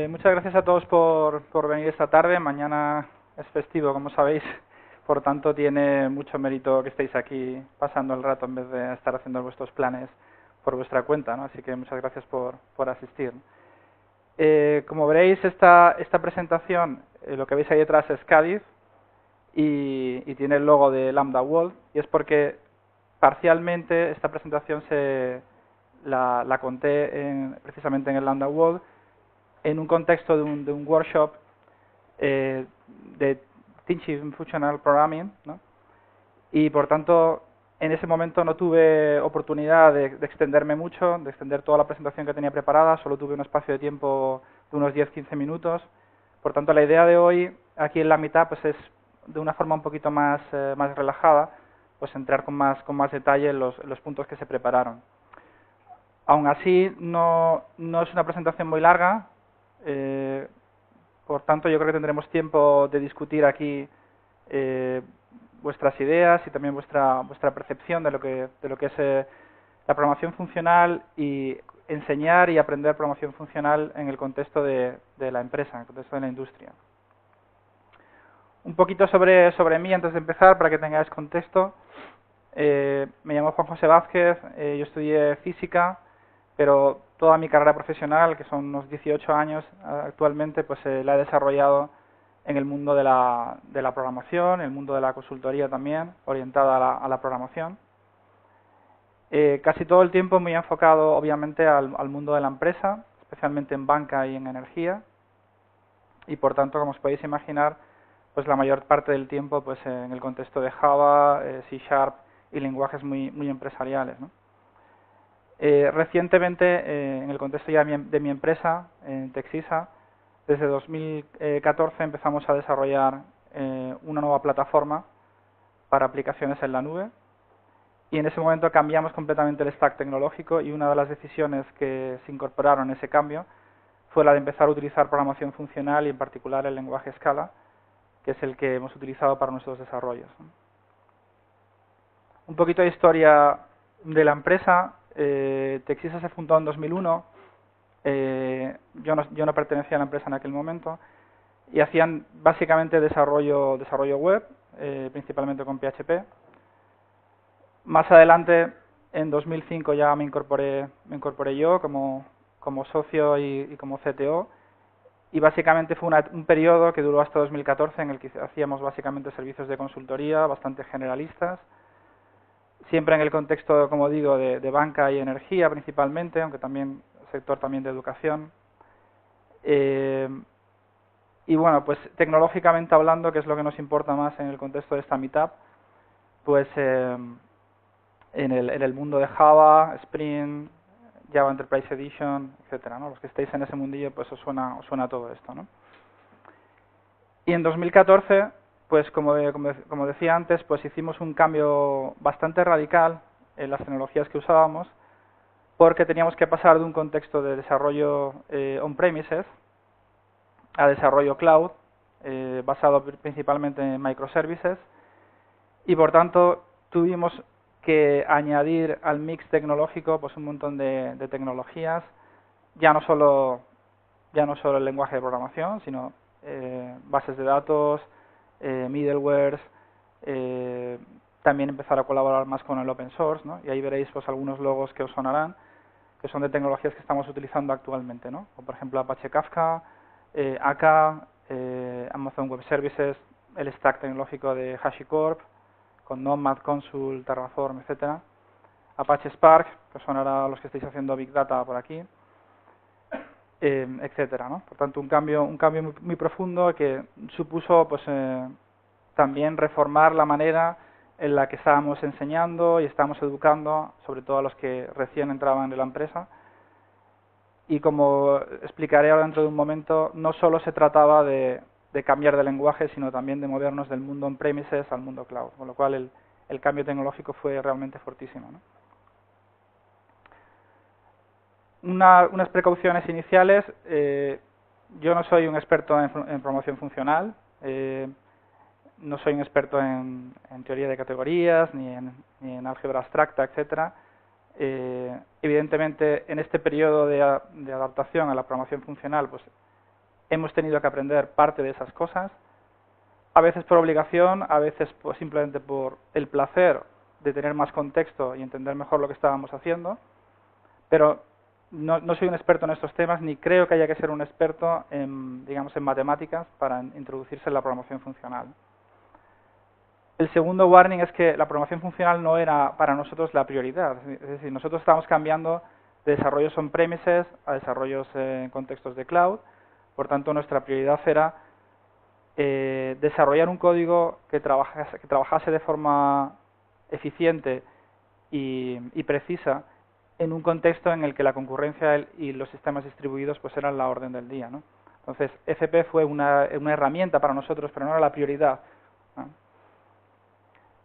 Muchas gracias a todos por venir esta tarde. Mañana es festivo, como sabéis, por tanto tiene mucho mérito que estéis aquí pasando el rato en vez de estar haciendo vuestros planes por vuestra cuenta, ¿no? Así que muchas gracias por asistir. Como veréis, esta presentación, lo que veis ahí detrás es Cádiz y tiene el logo de Lambda World, y es porque parcialmente esta presentación la conté precisamente en el Lambda World en un contexto de un workshop de Teaching Functional Programming, ¿no? Y por tanto en ese momento no tuve oportunidad de extenderme mucho, de extender toda la presentación que tenía preparada, solo tuve un espacio de tiempo de unos 10-15 minutos. Por tanto, la idea de hoy aquí en la mitad pues es de una forma un poquito más relajada, pues entrar con más detalle en los puntos que se prepararon. Aún así, no es una presentación muy larga, por tanto yo creo que tendremos tiempo de discutir aquí vuestras ideas y también vuestra percepción de lo que es la programación funcional, y enseñar y aprender programación funcional en el contexto de la empresa, en el contexto de la industria. Un poquito sobre mí antes de empezar, para que tengáis contexto. Me llamo Juan José Vázquez, yo estudié física, pero toda mi carrera profesional, que son unos 18 años actualmente, pues la he desarrollado en el mundo de la programación, en el mundo de la consultoría también, orientada a la programación. Casi todo el tiempo muy enfocado, obviamente, al mundo de la empresa, especialmente en banca y en energía, y por tanto, como os podéis imaginar, pues la mayor parte del tiempo pues en el contexto de Java, C# y lenguajes muy empresariales, ¿no? Recientemente, en el contexto ya de mi empresa, en Texisa, desde 2014 empezamos a desarrollar una nueva plataforma para aplicaciones en la nube, y en ese momento cambiamos completamente el stack tecnológico, y una de las decisiones que se incorporaron en ese cambio fue la de empezar a utilizar programación funcional, y en particular el lenguaje Scala, que es el que hemos utilizado para nuestros desarrollos. Un poquito de historia de la empresa. Texisa se fundó en 2001. Yo no pertenecía a la empresa en aquel momento, y hacían básicamente desarrollo web, principalmente con PHP. Más adelante, en 2005, ya me incorporé yo como socio y como CTO, y básicamente fue un periodo que duró hasta 2014, en el que hacíamos básicamente servicios de consultoría bastante generalistas, siempre en el contexto, como digo, de banca y energía principalmente, aunque también sector también de educación. Y bueno, pues tecnológicamente hablando, que es lo que nos importa más en el contexto de esta meetup, pues en el mundo de Java, Spring, Java Enterprise Edition, etcétera, ¿no? Los que estéis en ese mundillo, pues os suena todo esto, ¿no? Y en 2014, pues como decía antes, pues hicimos un cambio bastante radical en las tecnologías que usábamos, porque teníamos que pasar de un contexto de desarrollo on-premises a desarrollo cloud, basado principalmente en microservices, y por tanto tuvimos que añadir al mix tecnológico pues un montón de tecnologías, ya no solo el lenguaje de programación, sino bases de datos, middlewares, también empezar a colaborar más con el open source, ¿no? Y ahí veréis pues algunos logos que os sonarán, que son de tecnologías que estamos utilizando actualmente, ¿no? Como por ejemplo Apache Kafka, AK, Amazon Web Services, el stack tecnológico de HashiCorp, con Nomad, Consul, Terraform, etcétera. Apache Spark, que sonará a los que estáis haciendo Big Data por aquí, etcétera, ¿no? Por tanto, un cambio muy profundo que supuso pues también reformar la manera en la que estábamos enseñando y estábamos educando, sobre todo a los que recién entraban en la empresa. Y como explicaré ahora dentro de un momento, no solo se trataba de cambiar de lenguaje, sino también de movernos del mundo on-premises al mundo cloud, con lo cual el cambio tecnológico fue realmente fortísimo, ¿no? Unas precauciones iniciales. Yo no soy un experto en programación funcional, no soy un experto en teoría de categorías, ni en álgebra abstracta, etcétera. Evidentemente, en este periodo de adaptación a la programación funcional, pues hemos tenido que aprender parte de esas cosas, a veces por obligación, a veces pues simplemente por el placer de tener más contexto y entender mejor lo que estábamos haciendo, pero no soy un experto en estos temas, ni creo que haya que ser un experto en, digamos, en matemáticas para introducirse en la programación funcional. El segundo warning es que la programación funcional no era para nosotros la prioridad. Es decir, nosotros estábamos cambiando de desarrollos on-premises a desarrollos en contextos de cloud. Por tanto, nuestra prioridad era desarrollar un código que trabajase de forma eficiente y precisa en un contexto en el que la concurrencia y los sistemas distribuidos pues eran la orden del día, ¿no? Entonces, FP fue una herramienta para nosotros, pero no era la prioridad, ¿no?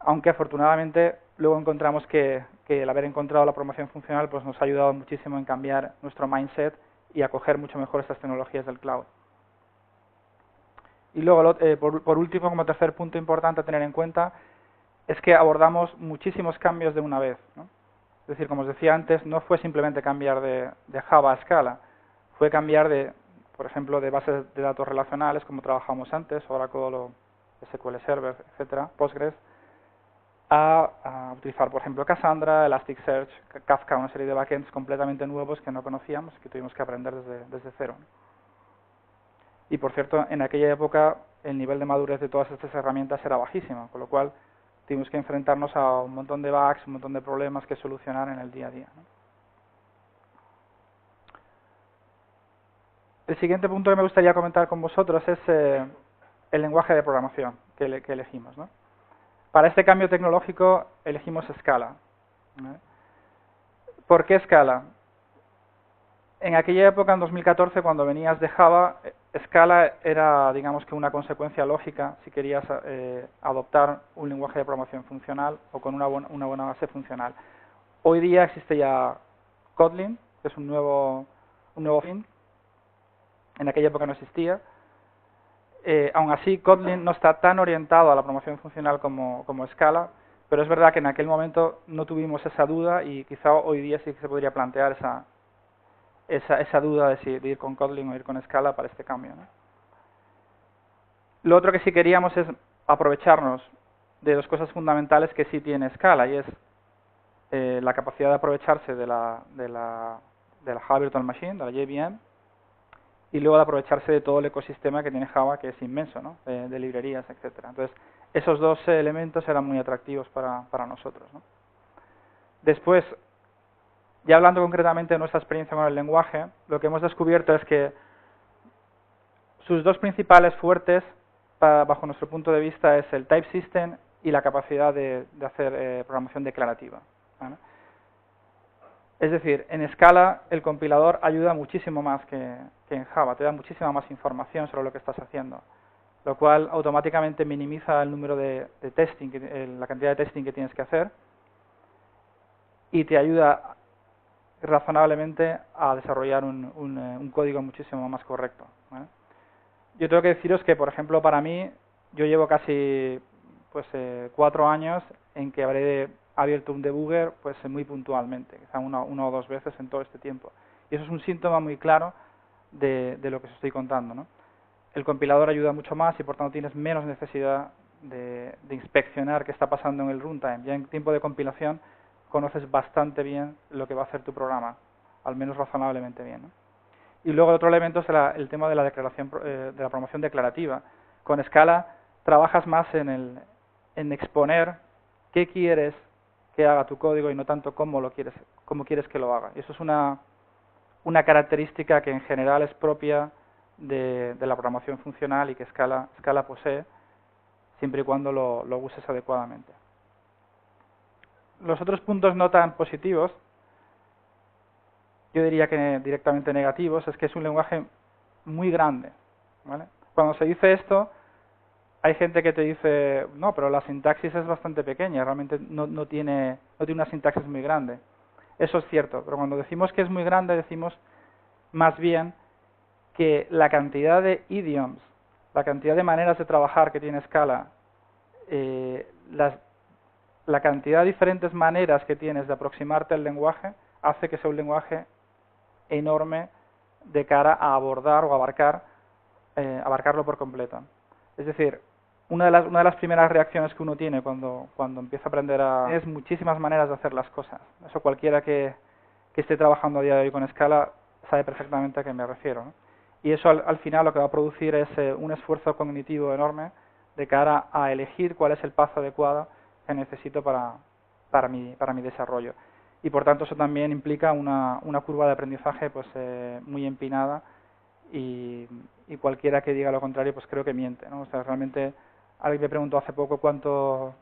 Aunque afortunadamente luego encontramos que el haber encontrado la programación funcional pues nos ha ayudado muchísimo en cambiar nuestro mindset y a coger mucho mejor estas tecnologías del cloud. Y luego, por último, como tercer punto importante a tener en cuenta, es que abordamos muchísimos cambios de una vez, ¿no? Es decir, como os decía antes, no fue simplemente cambiar de Java a Scala, fue cambiar por ejemplo, de bases de datos relacionales, como trabajamos antes, Oracle, SQL Server, etcétera, Postgres, a utilizar, por ejemplo, Cassandra, Elasticsearch, Kafka, una serie de backends completamente nuevos que no conocíamos, que tuvimos que aprender desde cero. Y, por cierto, en aquella época el nivel de madurez de todas estas herramientas era bajísimo, con lo cual tuvimos que enfrentarnos a un montón de bugs, un montón de problemas que solucionar en el día a día, ¿no? El siguiente punto que me gustaría comentar con vosotros es el lenguaje de programación que elegimos, ¿no? Para este cambio tecnológico elegimos Scala, ¿no? ¿Por qué Scala? En aquella época, en 2014, cuando venías de Java, Scala era, digamos, que una consecuencia lógica si querías adoptar un lenguaje de programación funcional o con una buena base funcional. Hoy día existe ya Kotlin, que es un nuevo fin. En aquella época no existía. Aún así, Kotlin no está tan orientado a la programación funcional como Scala, pero es verdad que en aquel momento no tuvimos esa duda y quizá hoy día sí que se podría plantear esa duda de ir con Kotlin o ir con Scala para este cambio, ¿no? Lo otro que sí queríamos es aprovecharnos de dos cosas fundamentales que sí tiene Scala, y es la capacidad de aprovecharse de la Java Virtual Machine, de la JVM, y luego de aprovecharse de todo el ecosistema que tiene Java, que es inmenso, ¿no? De librerías, etcétera. Entonces, esos dos elementos eran muy atractivos para nosotros, ¿no? Después, ya hablando concretamente de nuestra experiencia con el lenguaje, lo que hemos descubierto es que sus dos principales fuertes, bajo nuestro punto de vista, es el type system y la capacidad de hacer programación declarativa, ¿vale? Es decir, en Scala el compilador ayuda muchísimo más que en Java, te da muchísima más información sobre lo que estás haciendo, lo cual automáticamente minimiza el número de testing, la cantidad de testing que tienes que hacer, y te ayuda razonablemente a desarrollar un código muchísimo más correcto, ¿vale? Yo tengo que deciros que, por ejemplo, para mí, yo llevo casi 4 años en que habré abierto un debugger muy puntualmente, quizá una o dos veces en todo este tiempo. Y eso es un síntoma muy claro de lo que os estoy contando, ¿no? El compilador ayuda mucho más y por tanto tienes menos necesidad de inspeccionar qué está pasando en el runtime. Ya en tiempo de compilación conoces bastante bien lo que va a hacer tu programa, al menos razonablemente bien, ¿no? Y luego el otro elemento es el tema de la declaración, de la programación declarativa. Con Scala trabajas más en exponer qué quieres que haga tu código y no tanto cómo quieres que lo haga. Y eso es una característica que en general es propia de la programación funcional y que Scala posee, siempre y cuando lo uses adecuadamente. Los otros puntos no tan positivos, yo diría que directamente negativos, es que es un lenguaje muy grande, ¿vale? Cuando se dice esto, hay gente que te dice, no, pero la sintaxis es bastante pequeña, realmente no tiene una sintaxis muy grande. Eso es cierto, pero cuando decimos que es muy grande, decimos más bien que la cantidad de idioms, la cantidad de maneras de trabajar que tiene Scala, las la cantidad de diferentes maneras que tienes de aproximarte al lenguaje hace que sea un lenguaje enorme de cara a abordar o abarcarlo por completo. Es decir, una de las primeras reacciones que uno tiene cuando empieza a aprender es muchísimas maneras de hacer las cosas. Eso cualquiera que esté trabajando a día de hoy con Scala sabe perfectamente a qué me refiero, ¿no? Y eso al final lo que va a producir es un esfuerzo cognitivo enorme de cara a elegir cuál es el paso adecuado que necesito para mi desarrollo. Y por tanto eso también implica una curva de aprendizaje pues muy empinada, y cualquiera que diga lo contrario pues creo que miente, ¿no? O sea, realmente alguien me preguntó hace poco cuánto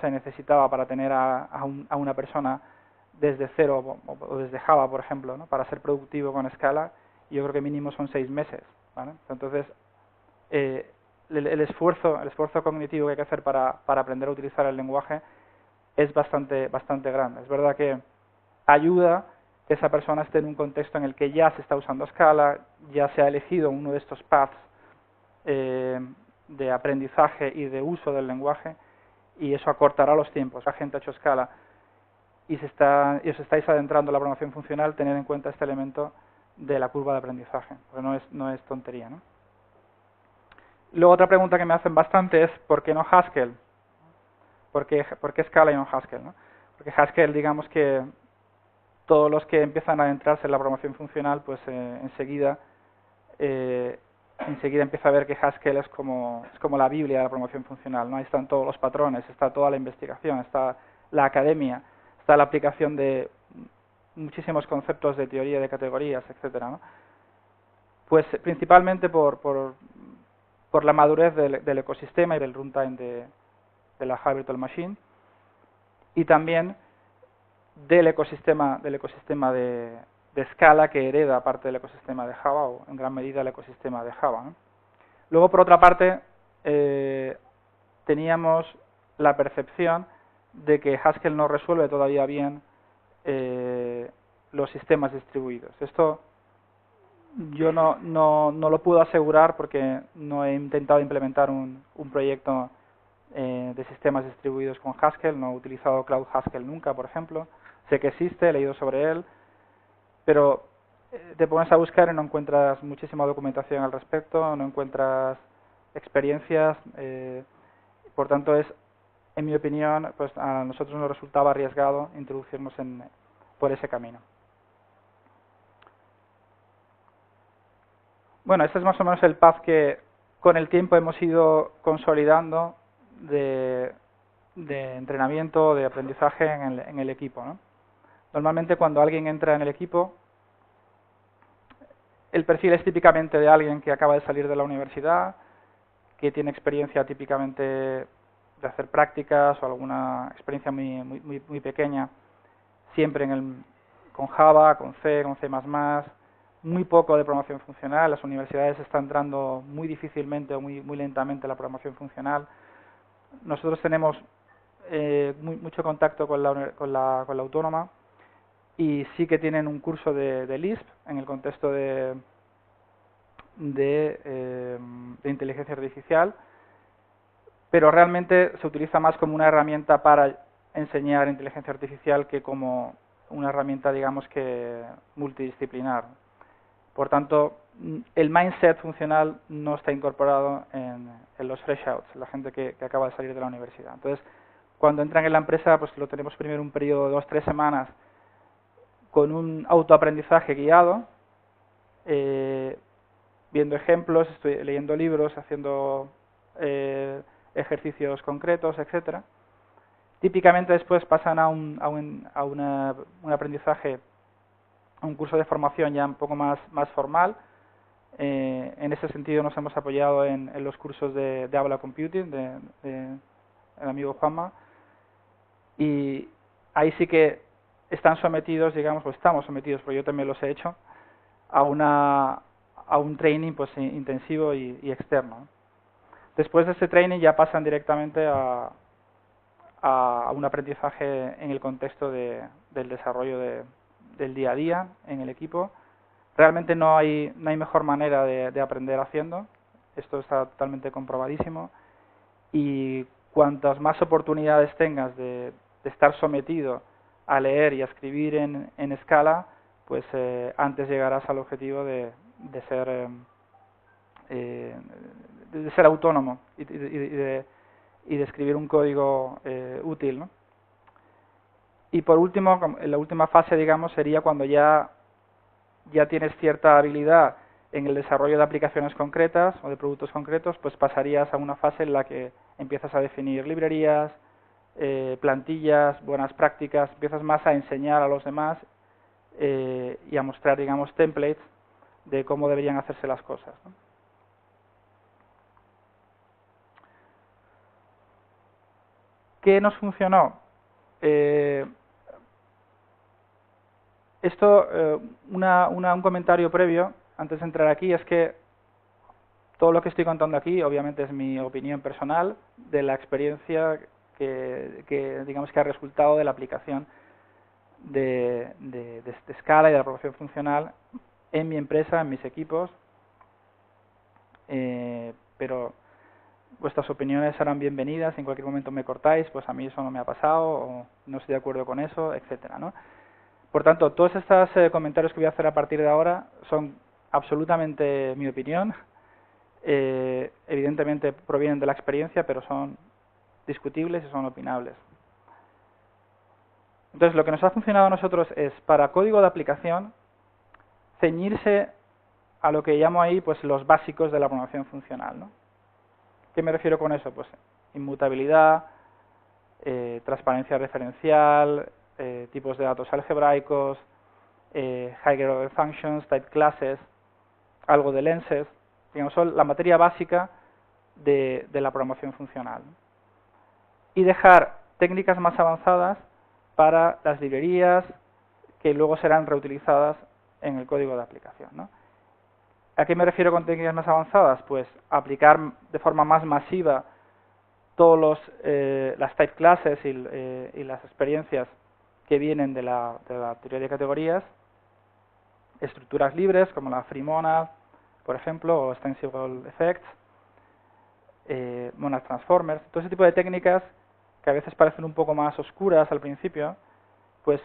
se necesitaba para tener a una persona desde cero o desde Java, por ejemplo, ¿no? Para ser productivo con Scala. Yo creo que mínimo son 6 meses, ¿vale? Entonces el esfuerzo cognitivo que hay que hacer para aprender a utilizar el lenguaje es bastante grande. Es verdad que ayuda que esa persona esté en un contexto en el que ya se está usando Scala, ya se ha elegido uno de estos paths de aprendizaje y de uso del lenguaje, y eso acortará los tiempos. La gente ha hecho Scala y os estáis adentrando en la programación funcional, tener en cuenta este elemento de la curva de aprendizaje, porque no es tontería, ¿no? Luego otra pregunta que me hacen bastante es ¿por qué no Haskell? ¿Por qué Scala y no Haskell, ¿no? Porque Haskell, digamos que todos los que empiezan a adentrarse en la programación funcional, pues enseguida empieza a ver que Haskell es como la Biblia de la programación funcional, ¿no? Ahí están todos los patrones, está toda la investigación, está la academia, está la aplicación de muchísimos conceptos de teoría de categorías, etcétera, ¿no? Pues principalmente por la madurez del ecosistema y del runtime de la Hive Virtual Machine, y también del ecosistema de Scala, que hereda parte del ecosistema de Java, o en gran medida el ecosistema de Java, ¿no? Luego, por otra parte, teníamos la percepción de que Haskell no resuelve todavía bien los sistemas distribuidos. Esto yo no lo puedo asegurar porque no he intentado implementar un proyecto de sistemas distribuidos con Haskell, no he utilizado Cloud Haskell nunca, por ejemplo. Sé que existe, he leído sobre él, pero te pones a buscar y no encuentras muchísima documentación al respecto, no encuentras experiencias, por tanto en mi opinión, pues a nosotros nos resultaba arriesgado introducirnos por ese camino. Bueno, este es más o menos el path que con el tiempo hemos ido consolidando de entrenamiento, de aprendizaje en el equipo, ¿no? Normalmente cuando alguien entra en el equipo, el perfil es típicamente de alguien que acaba de salir de la universidad, que tiene experiencia típicamente de hacer prácticas o alguna experiencia muy pequeña, siempre con Java, con C, muy poco de programación funcional. Las universidades están entrando muy difícilmente o muy lentamente en la programación funcional. Nosotros tenemos mucho contacto con la autónoma, y sí que tienen un curso de Lisp en el contexto de inteligencia artificial, pero realmente se utiliza más como una herramienta para enseñar inteligencia artificial que como una herramienta, digamos, que multidisciplinar. Por tanto, el mindset funcional no está incorporado en los fresh outs, la gente que acaba de salir de la universidad. Entonces, cuando entran en la empresa, pues lo tenemos primero un periodo de 2-3 semanas con un autoaprendizaje guiado, viendo ejemplos, leyendo libros, haciendo ejercicios concretos, etcétera. Típicamente después pasan a un aprendizaje, a un curso de formación ya un poco más formal. En ese sentido nos hemos apoyado en los cursos de Habla Computing de el amigo Juanma, y ahí sí que están sometidos, digamos, o estamos sometidos, porque yo también los he hecho, a un training pues intensivo y externo. Después de ese training ya pasan directamente a un aprendizaje en el contexto del desarrollo del día a día en el equipo. Realmente no hay mejor manera de aprender haciendo. Esto está totalmente comprobadísimo, y cuantas más oportunidades tengas de de estar sometido a leer y a escribir en Scala, pues antes llegarás al objetivo de ser autónomo y de escribir un código útil, ¿no? Y por último, la última fase, digamos, sería cuando ya tienes cierta habilidad en el desarrollo de aplicaciones concretas o de productos concretos, pues pasarías a una fase en la que empiezas a definir librerías, plantillas, buenas prácticas, empiezas más a enseñar a los demás y a mostrar, digamos, templates de cómo deberían hacerse las cosas, ¿no? ¿Qué nos funcionó? Un comentario previo, antes de entrar aquí, es que todo lo que estoy contando aquí, obviamente, es mi opinión personal de la experiencia digamos que ha resultado de la aplicación de Scala y de la programación funcional en mi empresa, en mis equipos, pero vuestras opiniones serán bienvenidas. En cualquier momento me cortáis, pues a mí eso no me ha pasado, o no estoy de acuerdo con eso, etcétera, ¿no? Por tanto, todos estos comentarios que voy a hacer a partir de ahora son absolutamente mi opinión. Evidentemente provienen de la experiencia, pero son discutibles y son opinables. Entonces, lo que nos ha funcionado a nosotros es, para código de aplicación, ceñirse a lo que llamo ahí pues los básicos de la programación funcional, ¿no? ¿Qué me refiero con eso? Pues inmutabilidad, transparencia referencial, tipos de datos algebraicos, higher order functions, type classes, algo de lenses, digamos, son la materia básica de la programación funcional. Y dejar técnicas más avanzadas para las librerías que luego serán reutilizadas en el código de aplicación, ¿no? ¿A qué me refiero con técnicas más avanzadas? Pues aplicar de forma más masiva todas las type classes y las experiencias que vienen de la teoría de categorías, estructuras libres como la free monad, por ejemplo, o extensible effects, monad transformers, todo ese tipo de técnicas que a veces parecen un poco más oscuras al principio, pues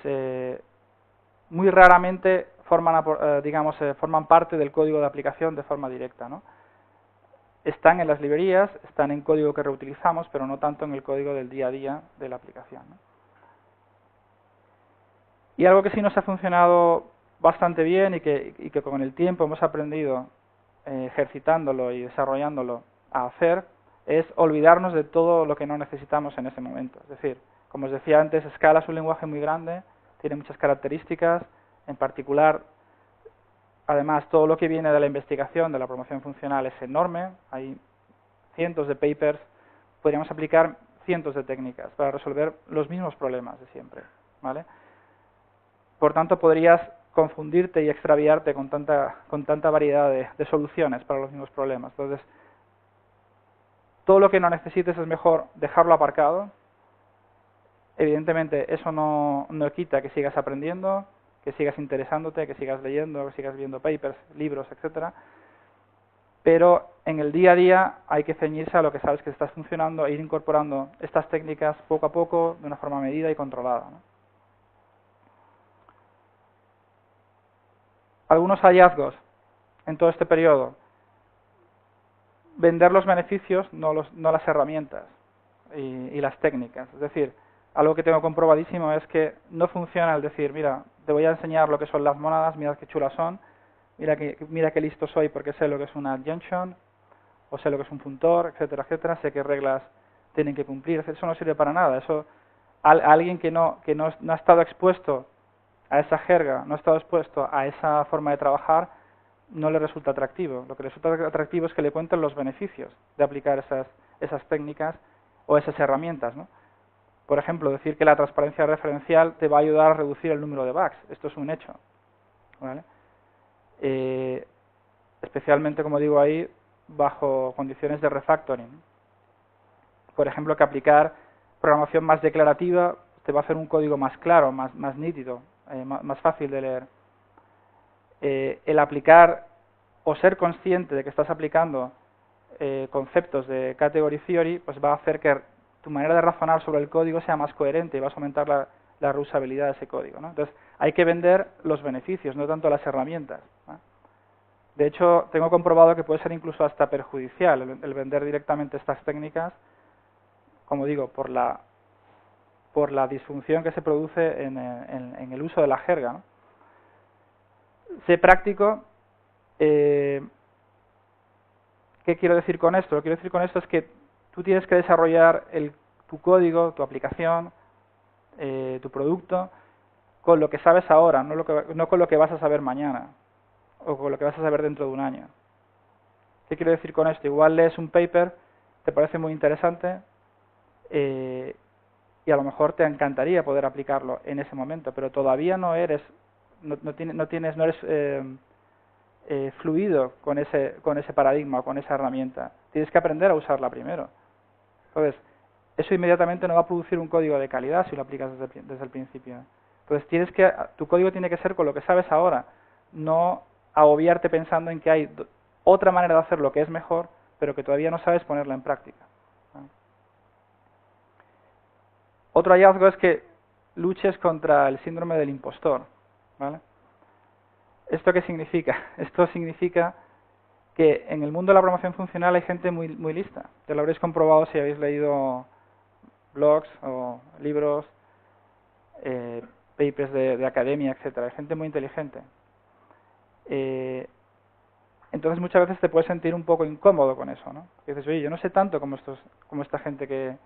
muy raramente forman parte del código de aplicación de forma directa, ¿no? Están en las librerías, están en código que reutilizamos, pero no tanto en el código del día a día de la aplicación, ¿no? Y algo que sí nos ha funcionado bastante bien y que con el tiempo hemos aprendido ejercitándolo y desarrollándolo a hacer, es olvidarnos de todo lo que no necesitamos en ese momento. Es decir, como os decía antes, Scala es un lenguaje muy grande, tiene muchas características, en particular, además, todo lo que viene de la investigación de la programación funcional es enorme, hay cientos de papers, podríamos aplicar cientos de técnicas para resolver los mismos problemas de siempre, ¿vale? Por tanto, podrías confundirte y extraviarte con tanta variedad de soluciones para los mismos problemas. Entonces, todo lo que no necesites es mejor dejarlo aparcado. Evidentemente, eso no quita que sigas aprendiendo, que sigas interesándote, que sigas leyendo, que sigas viendo papers, libros, etcétera. Pero en el día a día hay que ceñirse a lo que sabes que está funcionando e ir incorporando estas técnicas poco a poco, de una forma medida y controlada, ¿no? Algunos hallazgos en todo este periodo: vender los beneficios, no las herramientas y las técnicas. Es decir, algo que tengo comprobadísimo es que no funciona el decir, mira, te voy a enseñar lo que son las mónadas, mira qué chulas son, mira qué listo soy porque sé lo que es una adjunction, o sé lo que es un puntor, etcétera, etcétera, sé qué reglas tienen que cumplir. Eso no sirve para nada. Eso, a alguien que no ha estado expuesto a esa jerga, no ha estado expuesto a esa forma de trabajar, no le resulta atractivo. Lo que le resulta atractivo es que le cuenten los beneficios de aplicar esas técnicas o esas herramientas, ¿no? Por ejemplo, decir que la transparencia referencial te va a ayudar a reducir el número de bugs. Esto es un hecho, ¿vale? Especialmente, como digo ahí, bajo condiciones de refactoring. Por ejemplo, que aplicar programación más declarativa te va a hacer un código más claro, más nítido, más fácil de leer. El aplicar o ser consciente de que estás aplicando conceptos de category theory, pues va a hacer que tu manera de razonar sobre el código sea más coherente y vas a aumentar la reusabilidad de ese código, ¿no? Entonces, hay que vender los beneficios, no tanto las herramientas, ¿no? De hecho, tengo comprobado que puede ser incluso hasta perjudicial el vender directamente estas técnicas, como digo, por la disfunción que se produce en el uso de la jerga, ¿no? Sé práctico. ¿Qué quiero decir con esto? Lo que quiero decir con esto es que tú tienes que desarrollar tu código, tu aplicación, tu producto, con lo que sabes ahora, no con lo que vas a saber mañana, o con lo que vas a saber dentro de un año. ¿Qué quiero decir con esto? Igual lees un paper, te parece muy interesante, y a lo mejor te encantaría poder aplicarlo en ese momento, pero todavía no eres fluido con ese paradigma, con esa herramienta. Tienes que aprender a usarla primero. Entonces, eso inmediatamente no va a producir un código de calidad si lo aplicas desde el principio. Entonces, tu código tiene que ser con lo que sabes ahora, no agobiarte pensando en que hay otra manera de hacerlo que es mejor, pero que todavía no sabes ponerla en práctica. Otro hallazgo es que luches contra el síndrome del impostor, ¿vale? ¿Esto qué significa? Esto significa que en el mundo de la programación funcional hay gente muy, muy lista. Ya lo habréis comprobado si habéis leído blogs o libros, papers de academia, etcétera. Hay gente muy inteligente. Entonces muchas veces te puedes sentir un poco incómodo con eso, ¿no? Y dices, oye, yo no sé tanto como esta gente que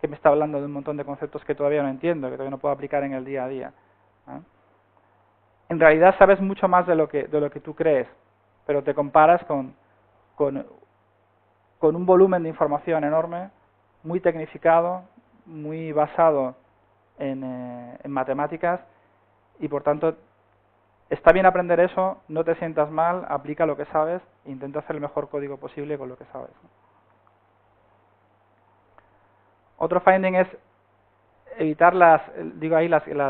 me está hablando de un montón de conceptos que todavía no entiendo, que todavía no puedo aplicar en el día a día, ¿no? En realidad sabes mucho más de lo que tú crees, pero te comparas con un volumen de información enorme, muy tecnificado, muy basado en matemáticas, y por tanto está bien aprender eso, no te sientas mal, aplica lo que sabes e intenta hacer el mejor código posible con lo que sabes, ¿no? Otro finding es evitar las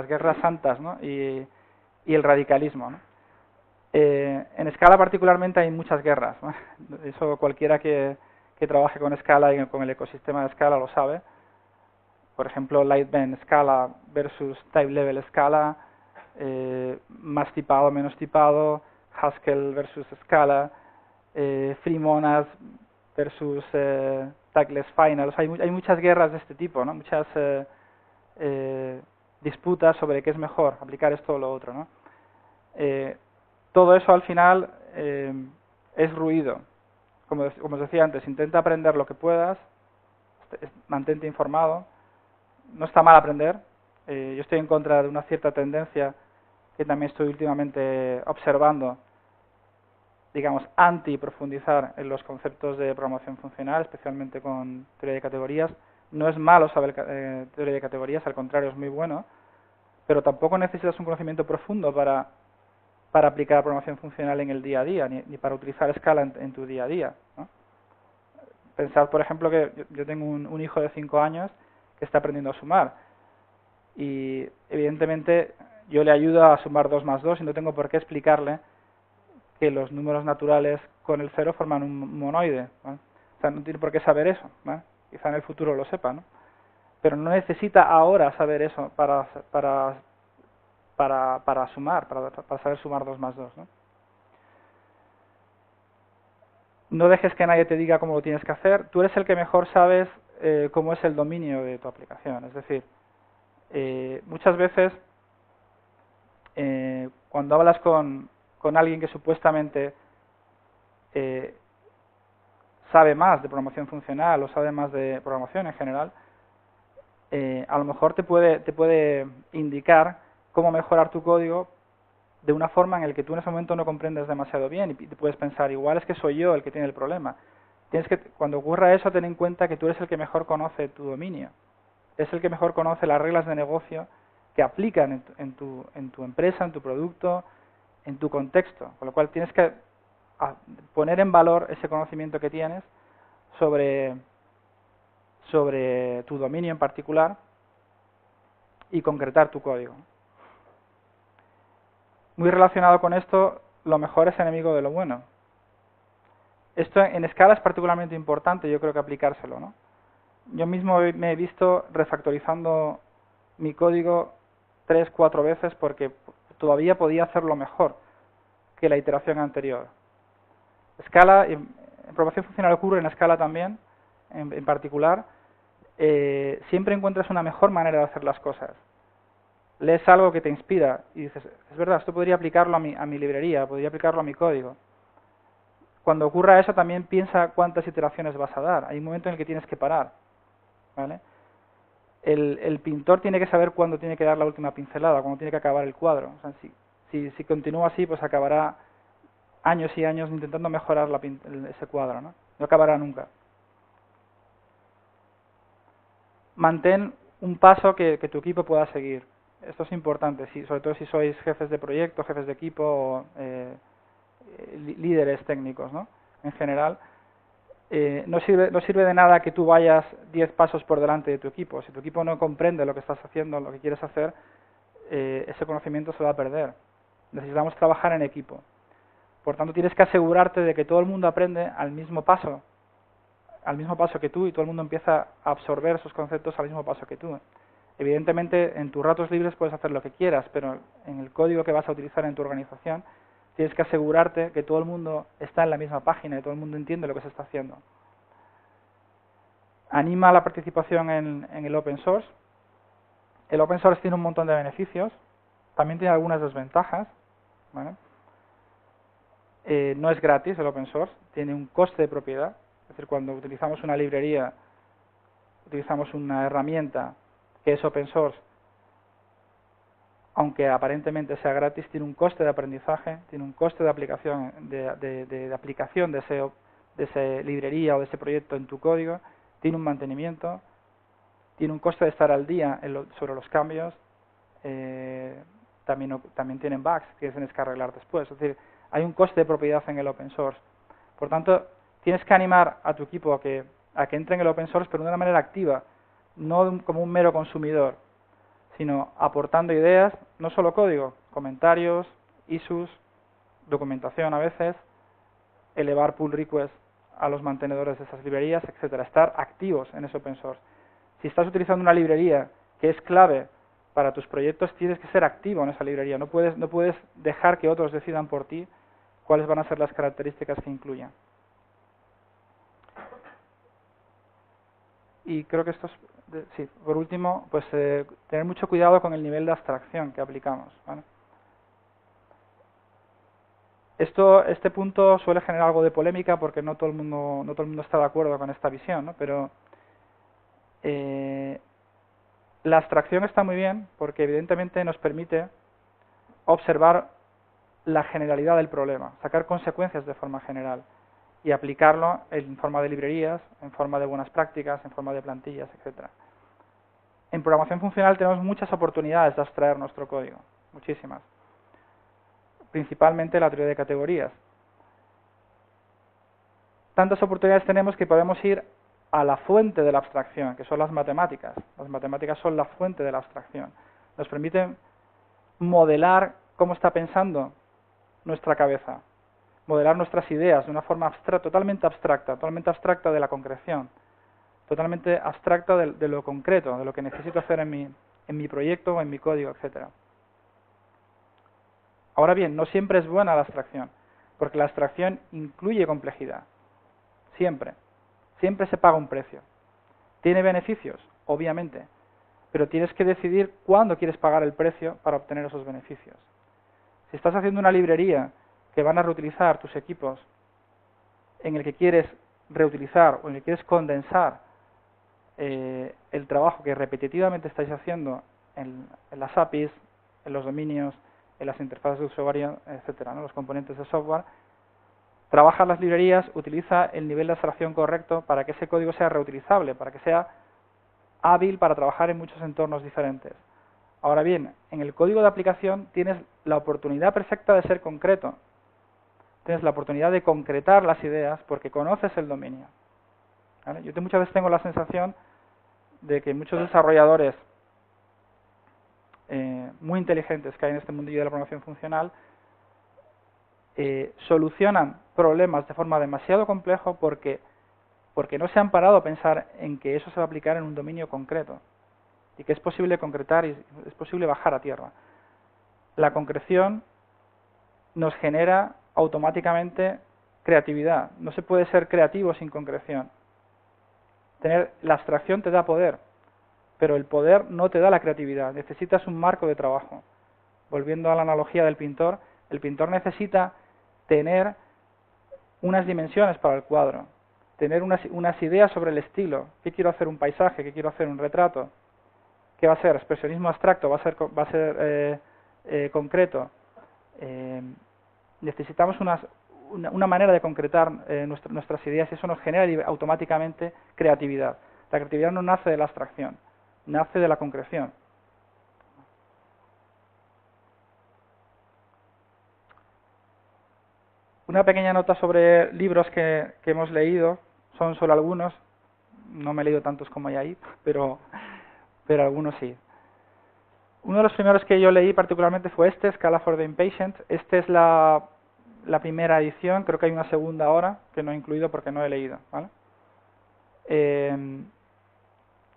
guerras santas, ¿no? y el radicalismo, ¿no? En Scala particularmente hay muchas guerras, ¿no? Eso cualquiera que trabaje con Scala y con el ecosistema de Scala lo sabe. Por ejemplo, Lightbend Scala versus Type Level Scala, más tipado, menos tipado, Haskell versus Scala, FreeMonad versus Tagless Final. O sea, hay muchas guerras de este tipo, ¿no? Muchas disputas sobre qué es mejor, aplicar esto o lo otro, ¿no? Todo eso al final es ruido. Como os decía antes, intenta aprender lo que puedas, mantente informado. No está mal aprender. Yo estoy en contra de una cierta tendencia que también estoy últimamente observando, digamos, anti-profundizar en los conceptos de programación funcional, especialmente con teoría de categorías. No es malo saber teoría de categorías, al contrario, es muy bueno, pero tampoco necesitas un conocimiento profundo para aplicar programación funcional en el día a día, ni para utilizar Scala en tu día a día, ¿no? Pensad, por ejemplo, que yo tengo un hijo de 5 años que está aprendiendo a sumar, y evidentemente yo le ayudo a sumar 2 más 2 y no tengo por qué explicarle que los números naturales con el cero forman un monoide, ¿no? O sea, no tiene por qué saber eso, ¿no? Quizá en el futuro lo sepa, ¿no? Pero no necesita ahora saber eso para sumar, para saber sumar 2 más 2, ¿no? No dejes que nadie te diga cómo lo tienes que hacer. Tú eres el que mejor sabes cómo es el dominio de tu aplicación. Es decir, muchas veces cuando hablas con alguien que supuestamente sabe más de programación funcional o sabe más de programación en general, a lo mejor te puede indicar cómo mejorar tu código de una forma en la que tú en ese momento no comprendes demasiado bien, y te puedes pensar, igual es que soy yo el que tiene el problema. Cuando ocurra eso, ten en cuenta que tú eres el que mejor conoce tu dominio, es el que mejor conoce las reglas de negocio que aplican en tu empresa, en tu producto, en tu contexto, con lo cual tienes que poner en valor ese conocimiento que tienes sobre tu dominio en particular y concretar tu código. Muy relacionado con esto, lo mejor es enemigo de lo bueno. Esto en Scala es particularmente importante, yo creo que aplicárselo, ¿no? Yo mismo me he visto refactorizando mi código 3, 4 veces porque todavía podía hacerlo mejor que la iteración anterior. Scala, en programación funcional ocurre, en Scala también, en particular, siempre encuentras una mejor manera de hacer las cosas. Lees algo que te inspira y dices, es verdad, esto podría aplicarlo a mi librería, podría aplicarlo a mi código. Cuando ocurra eso, también piensa cuántas iteraciones vas a dar. Hay un momento en el que tienes que parar, ¿vale? El pintor tiene que saber cuándo tiene que dar la última pincelada, cuándo tiene que acabar el cuadro. O sea, si continúa así, pues acabará años y años intentando mejorar ese cuadro, ¿no? No acabará nunca. Mantén un paso que tu equipo pueda seguir. Esto es importante, sobre todo si sois jefes de proyecto, jefes de equipo o líderes técnicos, ¿no? En general, no sirve de nada que tú vayas 10 pasos por delante de tu equipo. Si tu equipo no comprende lo que estás haciendo, lo que quieres hacer, ese conocimiento se va a perder. Necesitamos trabajar en equipo. Por tanto, tienes que asegurarte de que todo el mundo aprende al mismo paso que tú, y todo el mundo empieza a absorber esos conceptos al mismo paso que tú. Evidentemente, en tus ratos libres puedes hacer lo que quieras, pero en el código que vas a utilizar en tu organización, tienes que asegurarte que todo el mundo está en la misma página y todo el mundo entiende lo que se está haciendo. Anima la participación en el open source. El open source tiene un montón de beneficios, también tiene algunas desventajas, ¿vale? No es gratis el open source, tiene un coste de propiedad. Es decir, cuando utilizamos una librería, utilizamos una herramienta que es open source, aunque aparentemente sea gratis, tiene un coste de aprendizaje, tiene un coste de aplicación de aplicación de esa librería o de ese proyecto en tu código, tiene un mantenimiento, tiene un coste de estar al día sobre los cambios, también tienen bugs que tienes que arreglar después. Es decir, hay un coste de propiedad en el open source. Por tanto, tienes que animar a tu equipo a que entre en el open source, pero de una manera activa, no como un mero consumidor, sino aportando ideas, no solo código, comentarios, issues, documentación a veces, elevar pull requests a los mantenedores de esas librerías, etcétera. Estar activos en ese open source. Si estás utilizando una librería que es clave para tus proyectos, tienes que ser activo en esa librería. No puedes dejar que otros decidan por ti cuáles van a ser las características que incluyan. Y creo que esto es, sí, por último, pues tener mucho cuidado con el nivel de abstracción que aplicamos, ¿vale? Este punto suele generar algo de polémica porque no todo el mundo está de acuerdo con esta visión, ¿no? Pero la abstracción está muy bien porque evidentemente nos permite observar la generalidad del problema, sacar consecuencias de forma general y aplicarlo en forma de librerías, en forma de buenas prácticas, en forma de plantillas, etcétera. En programación funcional tenemos muchas oportunidades de abstraer nuestro código, muchísimas. Principalmente la teoría de categorías. Tantas oportunidades tenemos que podemos ir a la fuente de la abstracción, que son las matemáticas. Las matemáticas son la fuente de la abstracción. Nos permiten modelar cómo está pensando nuestra cabeza, modelar nuestras ideas de una forma totalmente abstracta de la concreción, totalmente abstracta de lo concreto, de lo que necesito hacer en mi proyecto o en mi código, etcétera. Ahora bien, no siempre es buena la abstracción, porque la abstracción incluye complejidad. Siempre. Siempre se paga un precio. ¿Tiene beneficios? Obviamente. Pero tienes que decidir cuándo quieres pagar el precio para obtener esos beneficios. Si estás haciendo una librería que van a reutilizar tus equipos, en el que quieres reutilizar o en el que quieres condensar el trabajo que repetitivamente estáis haciendo en las APIs, en los dominios, en las interfaces de usuario, etcétera, ¿no? Los componentes de software, trabaja las librerías, utiliza el nivel de abstracción correcto para que ese código sea reutilizable, para que sea hábil para trabajar en muchos entornos diferentes. Ahora bien, en el código de aplicación tienes la oportunidad perfecta de ser concreto. Tienes la oportunidad de concretar las ideas porque conoces el dominio, ¿vale? Yo muchas veces tengo la sensación de que muchos desarrolladores muy inteligentes que hay en este mundillo de la programación funcional solucionan problemas de forma demasiado compleja porque porque no se han parado a pensar en que eso se va a aplicar en un dominio concreto y que es posible concretar y es posible bajar a tierra. La concreción nos genera automáticamente creatividad. No se puede ser creativo sin concreción. La abstracción te da poder, pero el poder no te da la creatividad. Necesitas un marco de trabajo. Volviendo a la analogía del pintor, el pintor necesita tener unas dimensiones para el cuadro, tener unas ideas sobre el estilo. ¿Qué quiero hacer un paisaje? ¿Qué quiero hacer un retrato? ¿Qué va a ser? ¿Expresionismo abstracto? ¿Va a ser concreto? Necesitamos una manera de concretar nuestras ideas y eso nos genera automáticamente creatividad. La creatividad no nace de la abstracción, nace de la concreción. Una pequeña nota sobre libros que hemos leído, son solo algunos, no me he leído tantos como hay ahí, pero algunos sí. Uno de los primeros que yo leí particularmente fue Scala for the Impatient. Esta es la primera edición, creo que hay una segunda ahora, que no he incluido porque no he leído, ¿vale?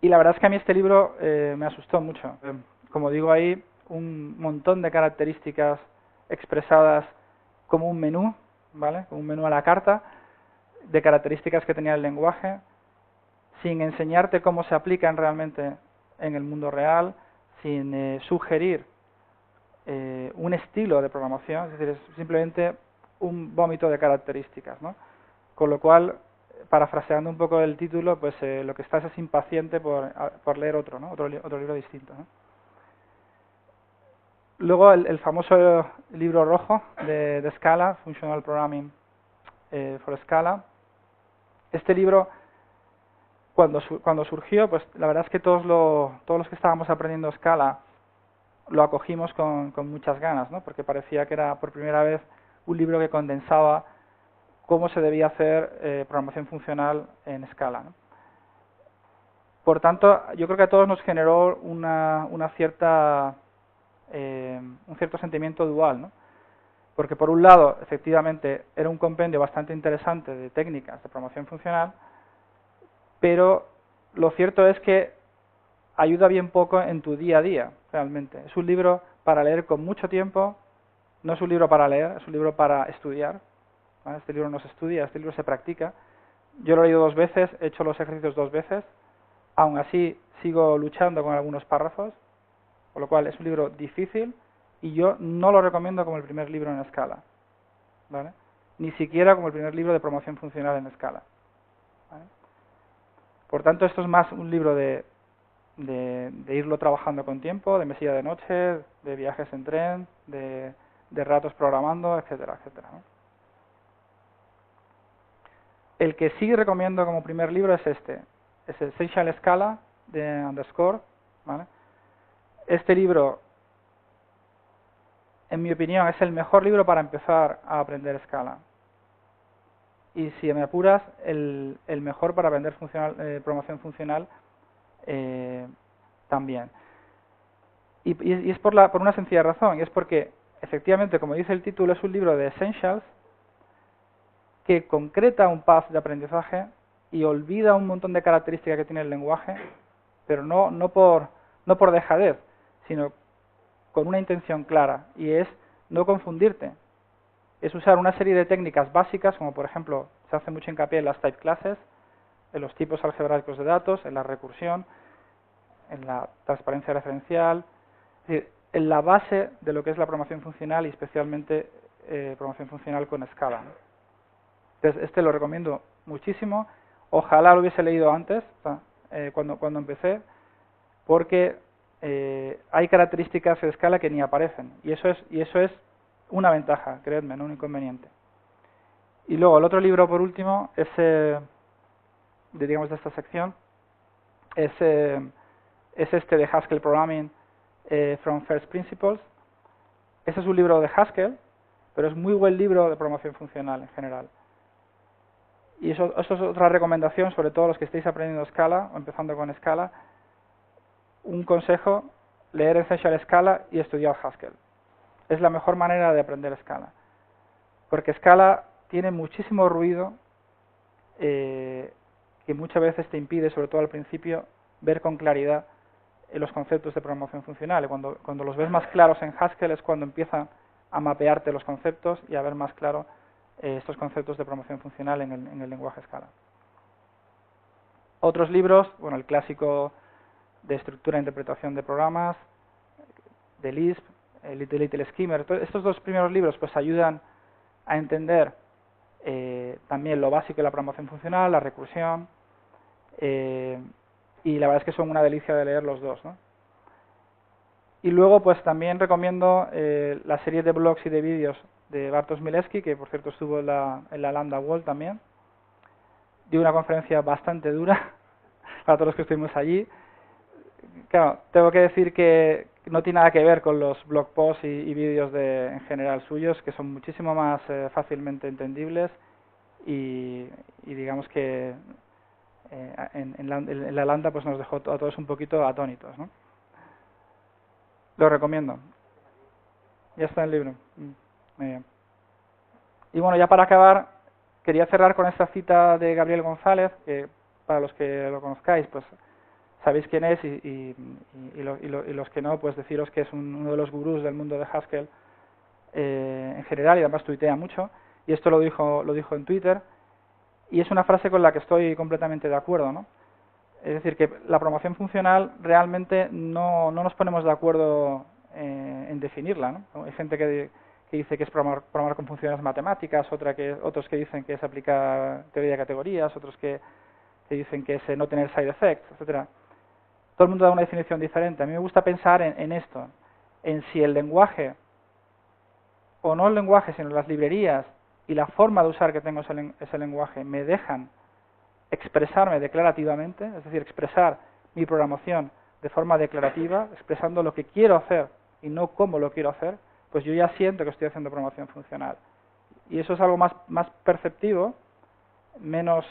Y la verdad es que a mí este libro me asustó mucho. Como digo ahí, un montón de características expresadas como un menú, ¿vale? Como un menú a la carta, de características que tenía el lenguaje, sin enseñarte cómo se aplican realmente en el mundo real, sin sugerir un estilo de programación, es decir, es simplemente un vómito de características, ¿no? Con lo cual, parafraseando un poco el título, pues lo que estás es impaciente por leer otro, ¿no? Otro libro distinto, ¿no? Luego el famoso libro rojo de Scala, Functional Programming for Scala. Este libro, cuando surgió, pues la verdad es que todos los que estábamos aprendiendo Scala lo acogimos con muchas ganas, ¿no? Porque parecía que era por primera vez un libro que condensaba cómo se debía hacer programación funcional en Scala, ¿no? Por tanto, yo creo que a todos nos generó un cierto sentimiento dual, ¿no? Porque por un lado, efectivamente, era un compendio bastante interesante de técnicas de programación funcional, pero lo cierto es que ayuda bien poco en tu día a día, realmente. Es un libro para leer con mucho tiempo, no es un libro para leer, es un libro para estudiar, ¿vale? Este libro no se estudia, este libro se practica. Yo lo he leído 2 veces, he hecho los ejercicios 2 veces, aún así sigo luchando con algunos párrafos, con lo cual es un libro difícil y yo no lo recomiendo como el primer libro en Scala, ¿vale? Ni siquiera como el primer libro de promoción funcional en Scala, ¿vale? Por tanto, esto es más un libro de irlo trabajando con tiempo, de mesilla de noche, de viajes en tren, de ratos programando, etcétera, etcétera, ¿no? El que sí recomiendo como primer libro es Essential Scala de Underscore, ¿vale? Este libro, en mi opinión, es el mejor libro para empezar a aprender Scala. Y si me apuras, el mejor para aprender programación funcional también. Y es por una sencilla razón, y es porque, efectivamente, como dice el título, es un libro de Essentials que concreta un path de aprendizaje y olvida un montón de características que tiene el lenguaje, pero no por dejadez, sino con una intención clara, y es no confundirte. Es usar una serie de técnicas básicas, como por ejemplo, se hace mucho hincapié en las type classes, en los tipos algebraicos de datos, en la recursión, en la transparencia referencial, es decir, en la base de lo que es la programación funcional y especialmente programación funcional con Scala, ¿no? Entonces, este lo recomiendo muchísimo. Ojalá lo hubiese leído antes, cuando empecé, porque hay características de Scala que ni aparecen, y eso es una ventaja, creedme, no un inconveniente. Y luego el otro libro, por último, digamos de esta sección, es este de Haskell Programming from First Principles. Este es un libro de Haskell, pero es muy buen libro de programación funcional en general. Y eso es otra recomendación, sobre todo los que estéis aprendiendo Scala o empezando con Scala. Un consejo: leer Essential Scala y estudiar Haskell. Es la mejor manera de aprender Scala, porque Scala tiene muchísimo ruido que muchas veces te impide, sobre todo al principio, ver con claridad los conceptos de programación funcional. Y cuando los ves más claros en Haskell es cuando empiezan a mapearte los conceptos y a ver más claro estos conceptos de programación funcional en el lenguaje Scala. Otros libros, bueno, el clásico de estructura e interpretación de programas, de Lisp, Little Skimmer. Estos dos primeros libros pues ayudan a entender también lo básico de la programación funcional, la recursión, y la verdad es que son una delicia de leer los dos, ¿no? Y luego pues también recomiendo la serie de blogs y de vídeos de Bartosz Milewski, que por cierto estuvo en la Lambda World también. Dio una conferencia bastante dura para todos los que estuvimos allí. Claro, tengo que decir que no tiene nada que ver con los blog posts y vídeos en general suyos, que son muchísimo más fácilmente entendibles y digamos que en la Lambda pues nos dejó a todos un poquito atónitos, ¿no? Lo recomiendo. Ya está en el libro. Muy bien. Y bueno, ya para acabar, quería cerrar con esta cita de Gabriel González, que para los que lo conozcáis, pues sabéis quién es, y los que no, pues deciros que es uno de los gurús del mundo de Haskell en general, y además tuitea mucho, y esto lo dijo en Twitter, y es una frase con la que estoy completamente de acuerdo, ¿no? Es decir, que la programación funcional realmente no nos ponemos de acuerdo en definirla, ¿no? Hay gente que dice que es programar con funciones matemáticas, otros que dicen que es aplicar teoría de categorías, otros que dicen que es no tener side effects, etcétera. Todo el mundo da una definición diferente. A mí me gusta pensar en esto, en si el lenguaje, o no el lenguaje, sino las librerías y la forma de usar que tengo ese lenguaje me dejan expresarme declarativamente, es decir, expresar mi programación de forma declarativa, expresando lo que quiero hacer y no cómo lo quiero hacer, pues yo ya siento que estoy haciendo programación funcional. Y eso es algo más perceptivo, menos,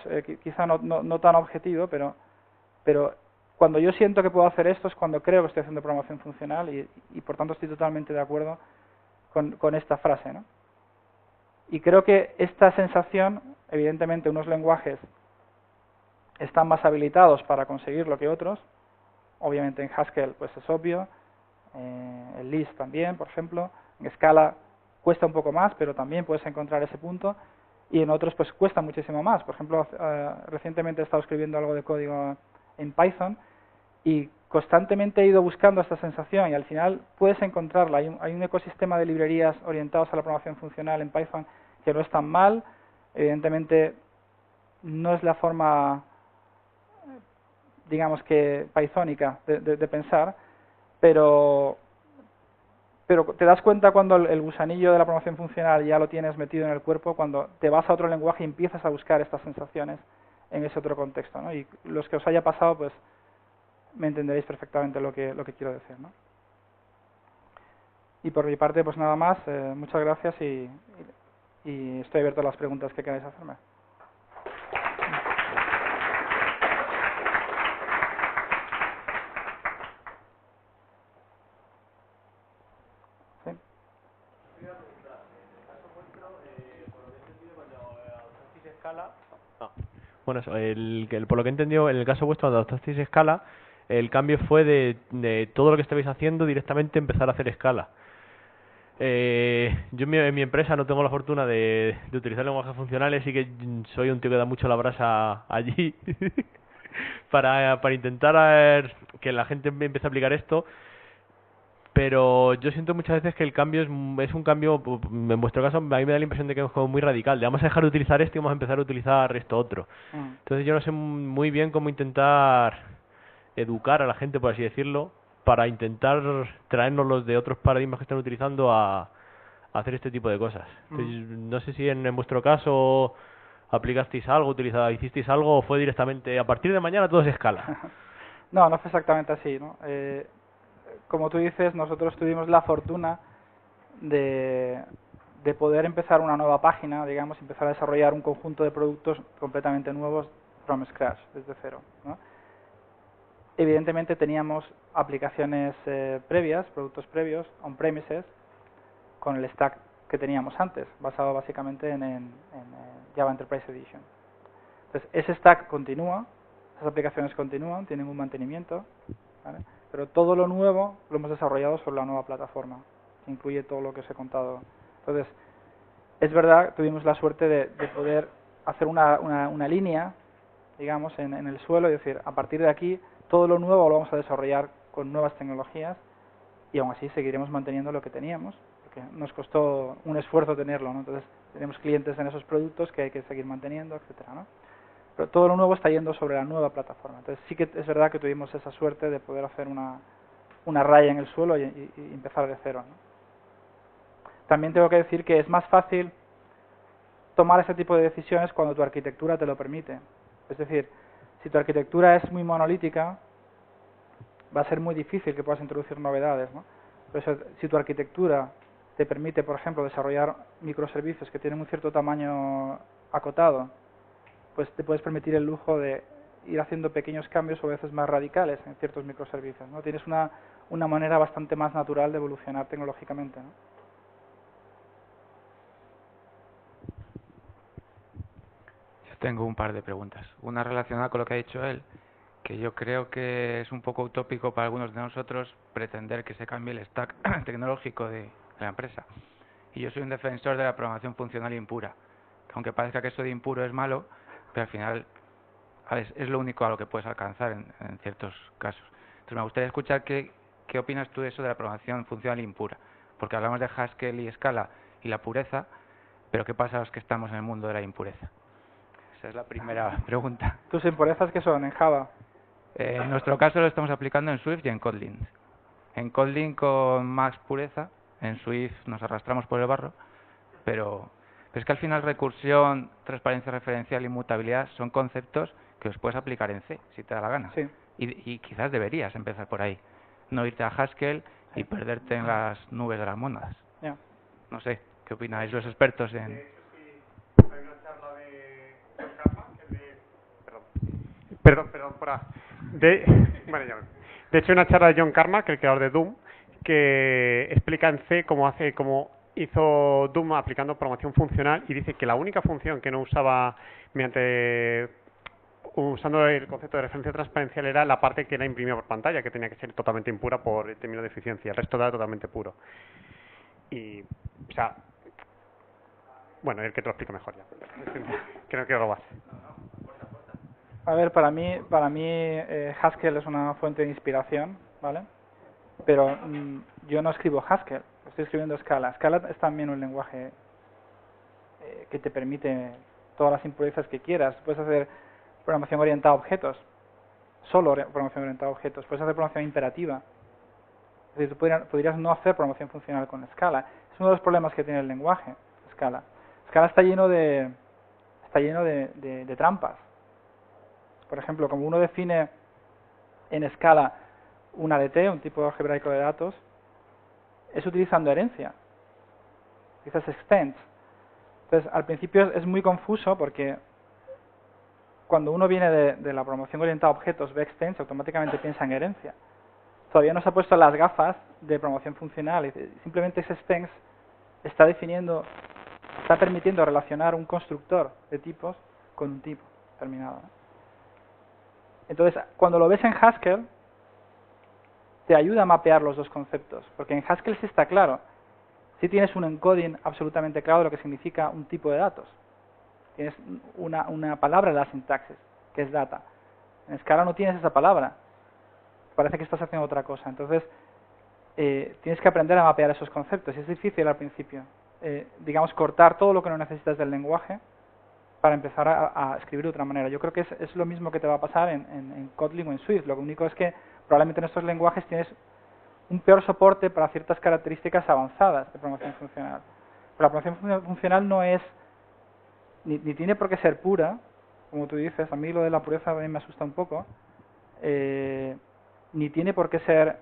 quizá no tan objetivo, pero cuando yo siento que puedo hacer esto es cuando creo que estoy haciendo programación funcional y por tanto estoy totalmente de acuerdo con esta frase, ¿no? Y creo que esta sensación, evidentemente unos lenguajes están más habilitados para conseguirlo que otros. Obviamente en Haskell pues es obvio, en Lisp también, por ejemplo. En Scala cuesta un poco más, pero también puedes encontrar ese punto. Y en otros pues cuesta muchísimo más. Por ejemplo, recientemente he estado escribiendo algo de código en Python y constantemente he ido buscando esta sensación y al final puedes encontrarla. Hay un ecosistema de librerías orientados a la programación funcional en Python que no es tan mal. Evidentemente no es la forma, digamos que pythónica de pensar, pero te das cuenta cuando el gusanillo de la programación funcional ya lo tienes metido en el cuerpo, cuando te vas a otro lenguaje y empiezas a buscar estas sensaciones en ese otro contexto, ¿no? Y los que os haya pasado, pues me entenderéis perfectamente lo que quiero decir, ¿no? Y por mi parte, pues nada más, muchas gracias y estoy abierto a las preguntas que queráis hacerme. Bueno, eso, por lo que he entendido, en el caso vuestro, cuando adoptasteis Scala, el cambio fue de todo lo que estabais haciendo directamente empezar a hacer Scala. Yo en mi empresa no tengo la fortuna de utilizar lenguajes funcionales, y que soy un tío que da mucho la brasa allí para intentar que la gente empiece a aplicar esto. Pero yo siento muchas veces que el cambio es un cambio, en vuestro caso, a mí me da la impresión de que es como muy radical, de vamos a dejar de utilizar esto y vamos a empezar a utilizar esto otro. Entonces yo no sé muy bien cómo intentar educar a la gente, por así decirlo, para intentar traernos los de otros paradigmas que están utilizando a hacer este tipo de cosas. Entonces, no sé si en vuestro caso aplicasteis algo, hicisteis algo, o fue directamente a partir de mañana todo es Scala. No fue exactamente así, ¿no? Como tú dices, nosotros tuvimos la fortuna de poder empezar una nueva página, digamos, empezar a desarrollar un conjunto de productos completamente nuevos from scratch, desde cero, ¿no? Evidentemente teníamos aplicaciones previas, productos previos, on-premises, con el stack que teníamos antes, basado básicamente en Java Enterprise Edition. Entonces, ese stack continúa, esas aplicaciones continúan, tienen un mantenimiento, ¿vale? Pero todo lo nuevo lo hemos desarrollado sobre la nueva plataforma, que incluye todo lo que os he contado. Entonces, es verdad, tuvimos la suerte de poder hacer una línea, digamos, en el suelo, y decir, a partir de aquí, todo lo nuevo lo vamos a desarrollar con nuevas tecnologías, y aún así seguiremos manteniendo lo que teníamos, porque nos costó un esfuerzo tenerlo, ¿no? Entonces, tenemos clientes en esos productos que hay que seguir manteniendo, etcétera, ¿no? Pero todo lo nuevo está yendo sobre la nueva plataforma. Entonces, sí que es verdad que tuvimos esa suerte de poder hacer una raya en el suelo y empezar de cero, ¿no? También tengo que decir que es más fácil tomar ese tipo de decisiones cuando tu arquitectura te lo permite. Es decir, si tu arquitectura es muy monolítica, va a ser muy difícil que puedas introducir novedades, ¿no? Por eso, si tu arquitectura te permite, por ejemplo, desarrollar microservicios que tienen un cierto tamaño acotado, pues te puedes permitir el lujo de ir haciendo pequeños cambios o a veces más radicales en ciertos microservicios, ¿no? Tienes una manera bastante más natural de evolucionar tecnológicamente, ¿no? Yo tengo un par de preguntas. Una relacionada con lo que ha dicho él, que yo creo que es un poco utópico para algunos de nosotros pretender que se cambie el stack tecnológico de la empresa. Y yo soy un defensor de la programación funcional impura, que aunque parezca que eso de impuro es malo, pero al final es lo único a lo que puedes alcanzar en ciertos casos. Entonces me gustaría escuchar qué opinas tú de eso de la programación funcional impura, porque hablamos de Haskell y Scala y la pureza, pero ¿qué pasa a los que estamos en el mundo de la impureza? Esa es la primera pregunta. ¿Tus impurezas qué son en Java? En nuestro caso lo estamos aplicando en Swift y en Kotlin. En Kotlin con más pureza, en Swift nos arrastramos por el barro, pero es que al final recursión, transparencia referencial y mutabilidad son conceptos que los puedes aplicar en C, si te da la gana. Sí. Y quizás deberías empezar por ahí, no irte a Haskell y perderte en las nubes de las mónadas. Yeah. No sé, ¿qué opináis los expertos en...? Hay una charla de John Karma, que Perdón, por ahí. Bueno, ya. De hecho, hay una charla de John Karma, que es el creador de Doom, que explica en C cómo hizo Doom aplicando programación funcional, y dice que la única función que no usaba usando el concepto de referencia transparencial era la parte que era imprimida por pantalla, que tenía que ser totalmente impura por el término de eficiencia. El resto era totalmente puro. Y, o sea, bueno, el que te lo explica mejor ya. Que no quiero robar. A ver, para mí Haskell es una fuente de inspiración, ¿vale? Pero yo no escribo Haskell, estoy escribiendo Scala. Scala es también un lenguaje que te permite todas las impurezas que quieras. Puedes hacer programación orientada a objetos, programación orientada a objetos. Puedes hacer programación imperativa. Es decir, tú podrías no hacer programación funcional con Scala. Es uno de los problemas que tiene el lenguaje, Scala. Scala está lleno de trampas. Por ejemplo, como uno define en Scala un ADT, un tipo algebraico de datos, es utilizando herencia. Utilizas extends. Entonces, al principio es muy confuso porque cuando uno viene de la programación orientada a objetos, ve extends, automáticamente piensa en herencia. Todavía no se ha puesto las gafas de programación funcional. Simplemente ese extends está permitiendo relacionar un constructor de tipos con un tipo determinado. Entonces, cuando lo ves en Haskell, te ayuda a mapear los dos conceptos, porque en Haskell sí está claro. Sí tienes un encoding absolutamente claro de lo que significa un tipo de datos. Tienes una palabra en la sintaxis, que es data. En Scala no tienes esa palabra. Parece que estás haciendo otra cosa. Entonces, tienes que aprender a mapear esos conceptos. Y es difícil al principio. Digamos, cortar todo lo que no necesitas del lenguaje para empezar a escribir de otra manera. Yo creo que es lo mismo que te va a pasar en Kotlin o en Swift. Lo único es que probablemente en estos lenguajes tienes un peor soporte para ciertas características avanzadas de programación funcional. Pero la programación funcional no es, ni tiene por qué ser pura, como tú dices. A mí lo de la pureza a mí me asusta un poco, ni tiene por qué ser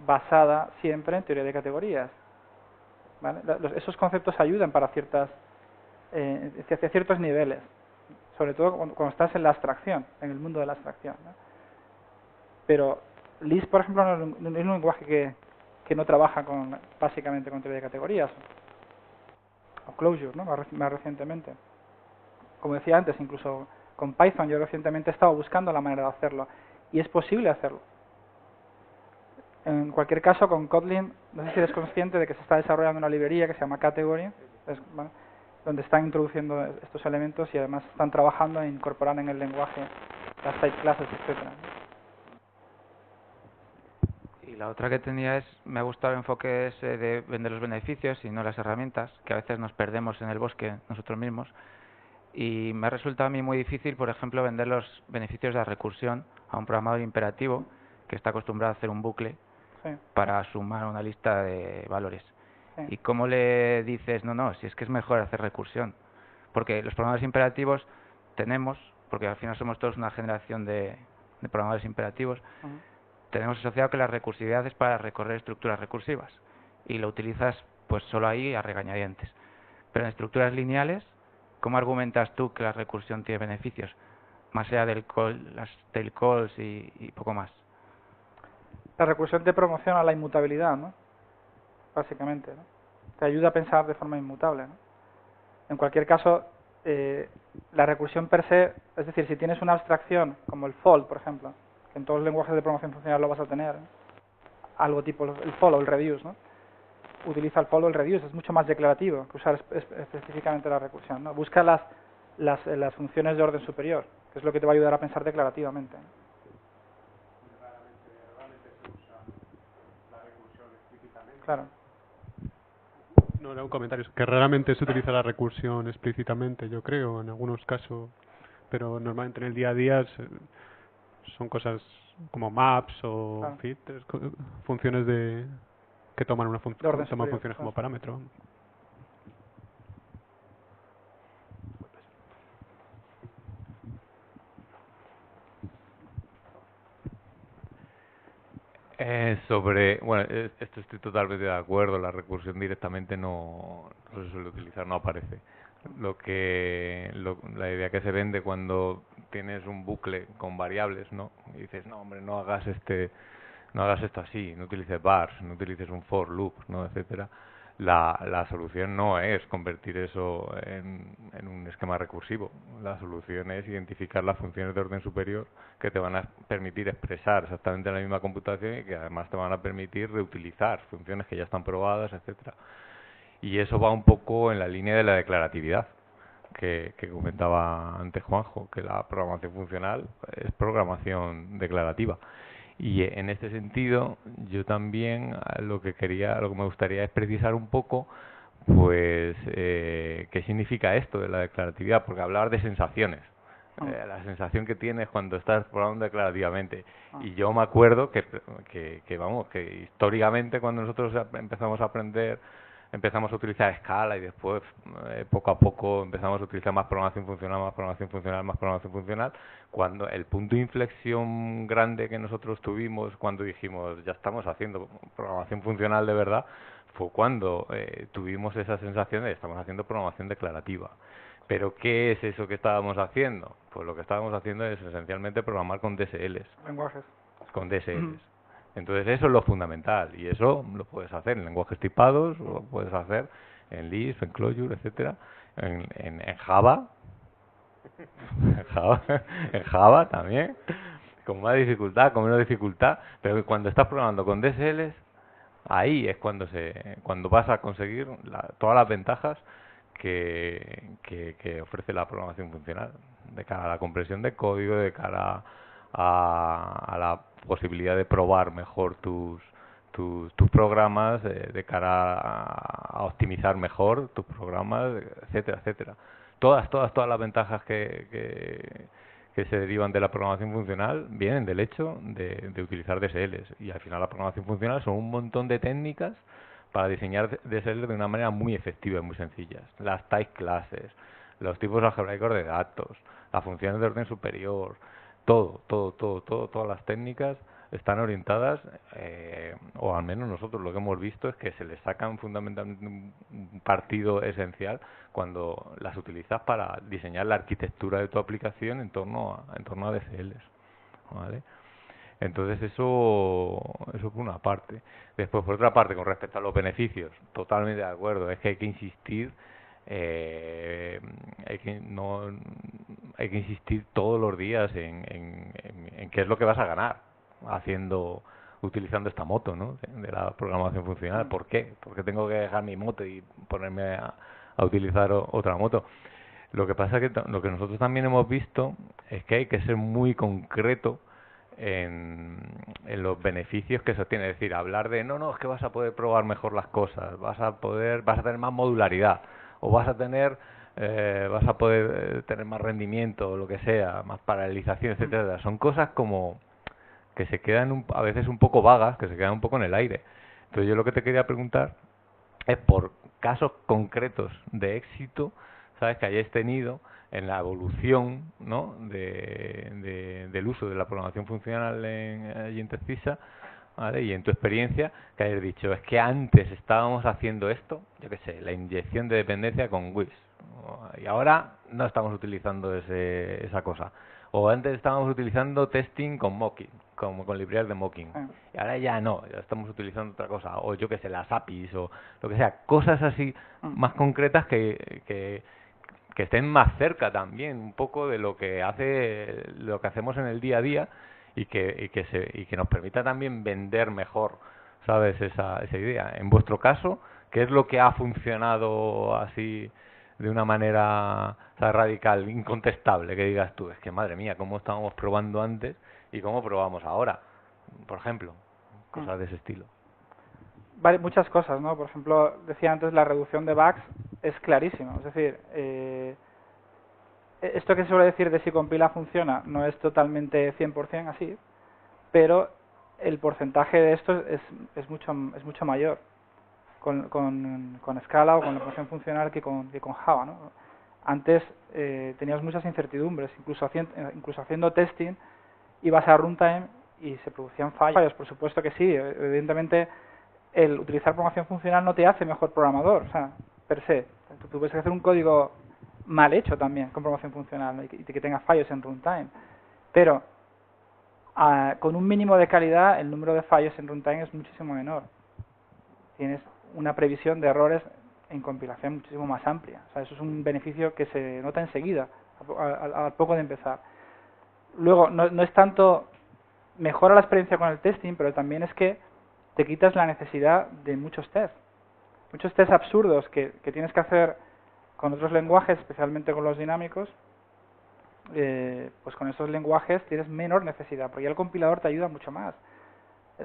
basada siempre en teoría de categorías, ¿vale? Esos conceptos ayudan para hacia ciertos niveles, sobre todo cuando estás en la abstracción, en el mundo de la abstracción, ¿no? Pero Lisp, por ejemplo, no es un lenguaje que no trabaja básicamente con teoría de categorías, o Clojure, ¿no? Más recientemente. como decía antes, incluso con Python yo recientemente he estado buscando la manera de hacerlo y es posible hacerlo. En cualquier caso, con Kotlin, no sé si eres consciente de que se está desarrollando una librería que se llama Category, ¿vale?, donde están introduciendo estos elementos y además están trabajando en incorporar en el lenguaje las type classes, etcétera. Y la otra que tenía es, me ha gustado el enfoque ese de vender los beneficios y no las herramientas, que a veces nos perdemos en el bosque nosotros mismos. Y me ha resultado a mí muy difícil, por ejemplo, vender los beneficios de la recursión a un programador imperativo que está acostumbrado a hacer un bucle Sí, para sumar una lista de valores. sí. ¿Y cómo le dices, no, si es que es mejor hacer recursión? Porque los programadores imperativos tenemos, porque al final somos todos una generación de programadores imperativos, Ujú. tenemos asociado que la recursividad es para recorrer estructuras recursivas y lo utilizas pues solo ahí a regañadientes. Pero en estructuras lineales, ¿cómo argumentas tú que la recursión tiene beneficios? Más allá del call, las tail calls y poco más. La recursión te promociona la inmutabilidad, ¿no? Básicamente, ¿no? Te ayuda a pensar de forma inmutable, ¿no? En cualquier caso, la recursión per se, es decir, si tienes una abstracción como el fold, por ejemplo, que en todos los lenguajes de programación funcional lo vas a tener, ¿no?, algo tipo el fold o el reduce, ¿no? Utiliza el fold o el reduce, es mucho más declarativo que usar específicamente la recursión, ¿no? Busca las funciones de orden superior, que es lo que te va a ayudar a pensar declarativamente, ¿no? Claro. No, era un comentario. Que raramente se utiliza la recursión explícitamente, yo creo, en algunos casos. Pero normalmente en el día a día son cosas como maps o Claro. fit, funciones que toman De orden toman superior, funciones como claro. parámetro. Bueno, esto estoy totalmente de acuerdo, la recursión directamente no se suele utilizar, no aparece. La idea que se vende cuando tienes un bucle con variables, ¿no? Y dices, no, hombre, no hagas esto así, no utilices bars, no utilices un for loop, ¿no?, etcétera. La solución no es convertir eso en un esquema recursivo. La solución es identificar las funciones de orden superior que te van a permitir expresar exactamente la misma computación y que además te van a permitir reutilizar funciones que ya están probadas, etcétera. Y eso va un poco en la línea de la declaratividad que comentaba antes Juanjo, que la programación funcional es programación declarativa. Y en este sentido, yo también lo que me gustaría es precisar un poco, pues, qué significa esto de la declaratividad, porque hablar de sensaciones, la sensación que tienes cuando estás programando declarativamente. Y yo me acuerdo que históricamente cuando nosotros empezamos a utilizar Scala y después poco a poco empezamos a utilizar más programación funcional, más programación funcional, más programación funcional, cuando el punto de inflexión grande que nosotros tuvimos cuando dijimos ya estamos haciendo programación funcional de verdad, fue cuando tuvimos esa sensación de estamos haciendo programación declarativa. ¿Pero qué es eso que estábamos haciendo? Pues lo que estábamos haciendo es esencialmente programar con DSLs. Lenguajes. Con DSLs. Entonces eso es lo fundamental y eso lo puedes hacer en lenguajes tipados, lo puedes hacer en Lisp, en Clojure, etcétera, en Java, en Java también, con más dificultad, con menos dificultad, pero cuando estás programando con DSLs, ahí es cuando vas a conseguir todas las ventajas que ofrece la programación funcional, de cara a la compresión de código, de cara a la posibilidad de probar mejor tus programas, de cara a optimizar mejor tus programas, etcétera, etcétera. Todas las ventajas que se derivan de la programación funcional vienen del hecho de utilizar DSLs. Y al final la programación funcional son un montón de técnicas para diseñar DSLs de una manera muy efectiva y muy sencillas. Las type classes, los tipos algebraicos de datos, las funciones de orden superior, todas las técnicas están orientadas, o al menos nosotros lo que hemos visto es que se les sacan fundamentalmente un partido esencial cuando las utilizas para diseñar la arquitectura de tu aplicación en torno a DSLs, ¿vale? Entonces eso por una parte. Después, por otra parte, con respecto a los beneficios, totalmente de acuerdo, es que hay que insistir hay que insistir todos los días en qué es lo que vas a ganar utilizando esta moto, ¿no? De la programación funcional. ¿Por qué? Porque tengo que dejar mi moto y ponerme a utilizar otra moto. Lo que pasa es que lo que nosotros también hemos visto es que hay que ser muy concreto en los beneficios que se obtiene. Es decir, hablar de no, es que vas a poder probar mejor las cosas, vas a tener más modularidad, o vas a poder tener más rendimiento, o lo que sea, más paralelización, etcétera. Son cosas como que se quedan a veces un poco vagas, que se quedan un poco en el aire. Entonces yo lo que te quería preguntar es por casos concretos de éxito, ¿sabes?, que hayáis tenido en la evolución, ¿no?, del uso de la programación funcional allí en TechCisa, ¿vale?, y en tu experiencia, que hayas dicho, es que antes estábamos haciendo esto, yo qué sé, la inyección de dependencia con Wix, y ahora no estamos utilizando esa cosa. O antes estábamos utilizando testing con Mocking, como con librerías de Mocking. Y ahora ya no, ya estamos utilizando otra cosa. O yo qué sé, las APIs o lo que sea. Cosas así más concretas que estén más cerca también un poco de lo que hacemos en el día a día y que nos permita también vender mejor, ¿sabes?, esa idea. En vuestro caso, ¿qué es lo que ha funcionado así de una manera, ¿sabes?, radical, incontestable, que digas tú, es que madre mía, cómo estábamos probando antes y cómo probamos ahora, por ejemplo, cosas de ese estilo? Vale, muchas cosas, ¿no? Por ejemplo, decía antes, la reducción de bugs es clarísimo. Es decir, esto que se suele decir de si compila funciona no es totalmente 100% así, pero el porcentaje de esto es mucho mayor con Scala o con la programación funcional que con Java, ¿no? Antes tenías muchas incertidumbres, incluso haciendo testing ibas a runtime y se producían fallos. Por supuesto que sí, evidentemente el utilizar programación funcional no te hace mejor programador, o sea, per se. Tú puedes hacer un código mal hecho también con programación funcional, ¿no?, y que tenga fallos en runtime, pero con un mínimo de calidad el número de fallos en runtime es muchísimo menor. Tienes una previsión de errores en compilación muchísimo más amplia. O sea, eso es un beneficio que se nota enseguida, al poco de empezar. Luego, no es tanto mejora la experiencia con el testing, pero también es que te quitas la necesidad de muchos tests absurdos que tienes que hacer con otros lenguajes, especialmente con los dinámicos. Pues con esos lenguajes tienes menor necesidad, porque ya el compilador te ayuda mucho más.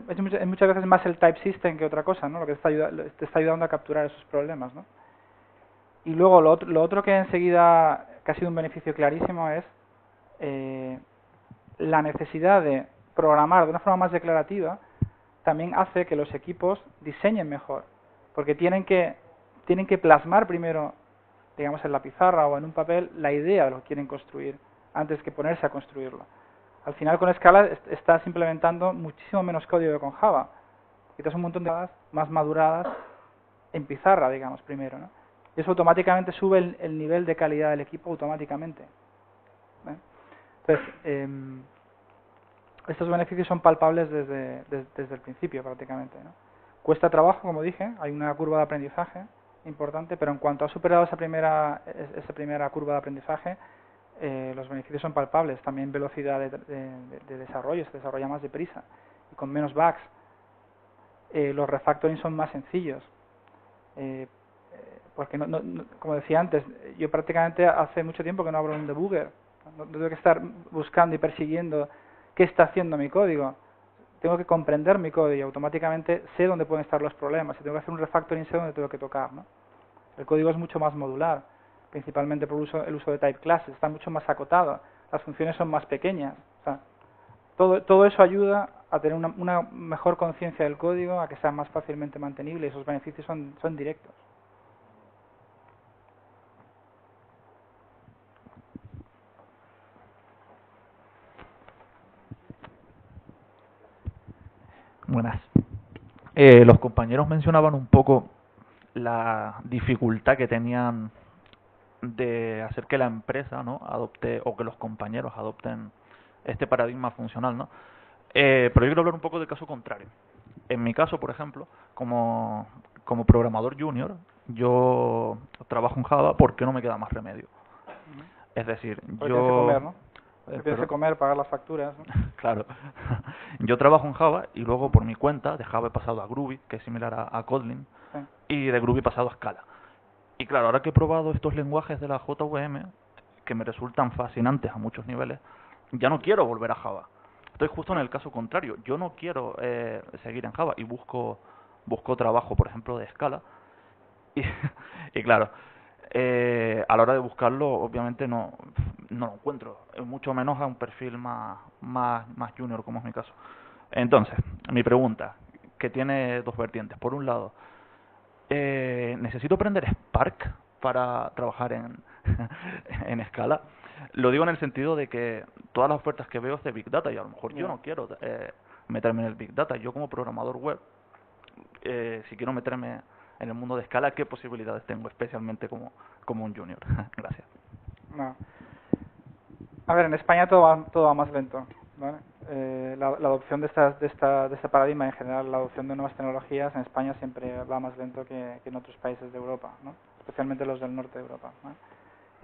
Es muchas veces más el type system que otra cosa, ¿no?, lo que te está ayudando a capturar esos problemas, ¿no? Y luego lo otro que enseguida, que ha sido un beneficio clarísimo, es la necesidad de programar de una forma más declarativa. También hace que los equipos diseñen mejor, porque tienen que plasmar primero, digamos, en la pizarra o en un papel la idea de lo que quieren construir antes que ponerse a construirlo. Al final con Scala estás implementando muchísimo menos código que con Java. Quitas un montón de cosas más maduradas en pizarra, digamos, primero, ¿no? Y eso automáticamente sube el nivel de calidad del equipo automáticamente, ¿eh? Entonces, estos beneficios son palpables desde el principio prácticamente, ¿no? Cuesta trabajo, como dije, hay una curva de aprendizaje importante, pero en cuanto has superado esa primera curva de aprendizaje, los beneficios son palpables. También velocidad de desarrollo, se desarrolla más deprisa y con menos bugs. Los refactoring son más sencillos, porque como decía antes, yo prácticamente hace mucho tiempo que no abro un debugger, no tengo que estar buscando y persiguiendo qué está haciendo mi código. Tengo que comprender mi código y automáticamente sé dónde pueden estar los problemas. Si tengo que hacer un refactoring, sé dónde tengo que tocar, ¿no? El código es mucho más modular, principalmente por el uso de type classes, está mucho más acotado, las funciones son más pequeñas. O sea, todo eso ayuda a tener una mejor conciencia del código, a que sea más fácilmente mantenible, y esos beneficios son directos. Buenas. Los compañeros mencionaban un poco la dificultad que tenían de hacer que la empresa, ¿no?, adopte, o que los compañeros adopten este paradigma funcional, ¿no? Pero yo quiero hablar un poco del caso contrario. En mi caso, por ejemplo, como programador junior, yo trabajo en Java porque no me queda más remedio. Es decir, Porque tienes que comer, ¿no? Tienes que pero- comer, pagar las facturas, ¿no? Claro. Yo trabajo en Java y luego por mi cuenta de Java he pasado a Groovy, que es similar a Kotlin, Sí. y de Groovy he pasado a Scala. Y claro, ahora que he probado estos lenguajes de la JVM, que me resultan fascinantes a muchos niveles, ya no quiero volver a Java. Estoy justo en el caso contrario. Yo no quiero seguir en Java y busco trabajo, por ejemplo, de Scala. Y, y claro, a la hora de buscarlo, obviamente no lo encuentro, mucho menos a un perfil más junior, como es mi caso. Entonces, mi pregunta, que tiene dos vertientes. Por un lado, ¿necesito aprender Spark para trabajar en Scala? Lo digo en el sentido de que todas las ofertas que veo es de Big Data y a lo mejor yo no quiero meterme en el Big Data. Yo como programador web, si quiero meterme en el mundo de Scala, ¿qué posibilidades tengo, especialmente como un junior? Gracias. No. A ver, en España todo va más lento, ¿vale? La adopción de este paradigma, en general, la adopción de nuevas tecnologías en España siempre va más lento que en otros países de Europa, ¿no? Especialmente los del norte de Europa, ¿no?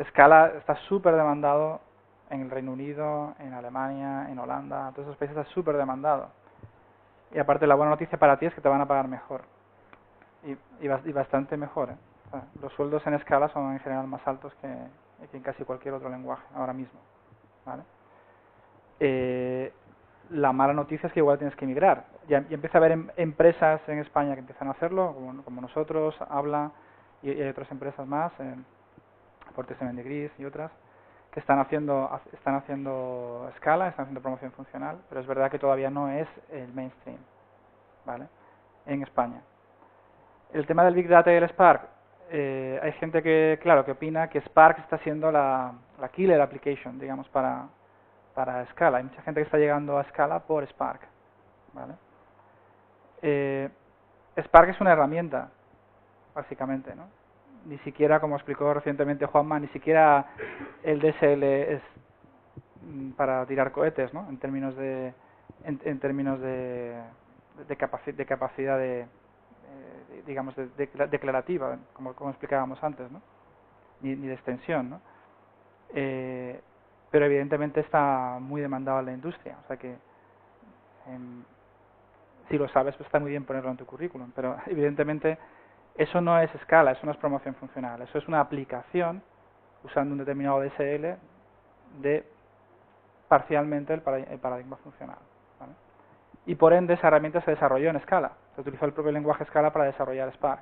Scala está súper demandado en el Reino Unido, en Alemania, en Holanda, todos esos países está súper demandado. Y aparte la buena noticia para ti es que te van a pagar mejor. Y bastante mejor, ¿eh? O sea, los sueldos en Scala son en general más altos que en casi cualquier otro lenguaje ahora mismo, ¿vale? La mala noticia es que igual tienes que emigrar. Ya empieza a haber empresas en España que empiezan a hacerlo, como nosotros, Habla, y hay otras empresas más, Forte Semen de Gris y otras, que están haciendo Scala, están haciendo promoción funcional, pero es verdad que todavía no es el mainstream, ¿vale? En España. El tema del Big Data y el Spark, hay gente que, claro, que opina que Spark está siendo la killer application, digamos, para Scala. Hay mucha gente que está llegando a Scala por Spark, ¿vale? Spark es una herramienta, básicamente, ¿no? Ni siquiera, como explicó recientemente Juanma, ni siquiera el DSL es para tirar cohetes, ¿no? En términos de capacidad digamos, declarativa, como explicábamos antes, ¿no? Ni de extensión, ¿no? Pero evidentemente está muy demandado en la industria, o sea que si lo sabes pues está muy bien ponerlo en tu currículum, pero evidentemente eso no es Scala, eso no es promoción funcional, eso es una aplicación usando un determinado DSL de parcialmente el paradigma funcional, ¿vale? Y por ende esa herramienta se desarrolló en Scala, se utilizó el propio lenguaje Scala para desarrollar Spark,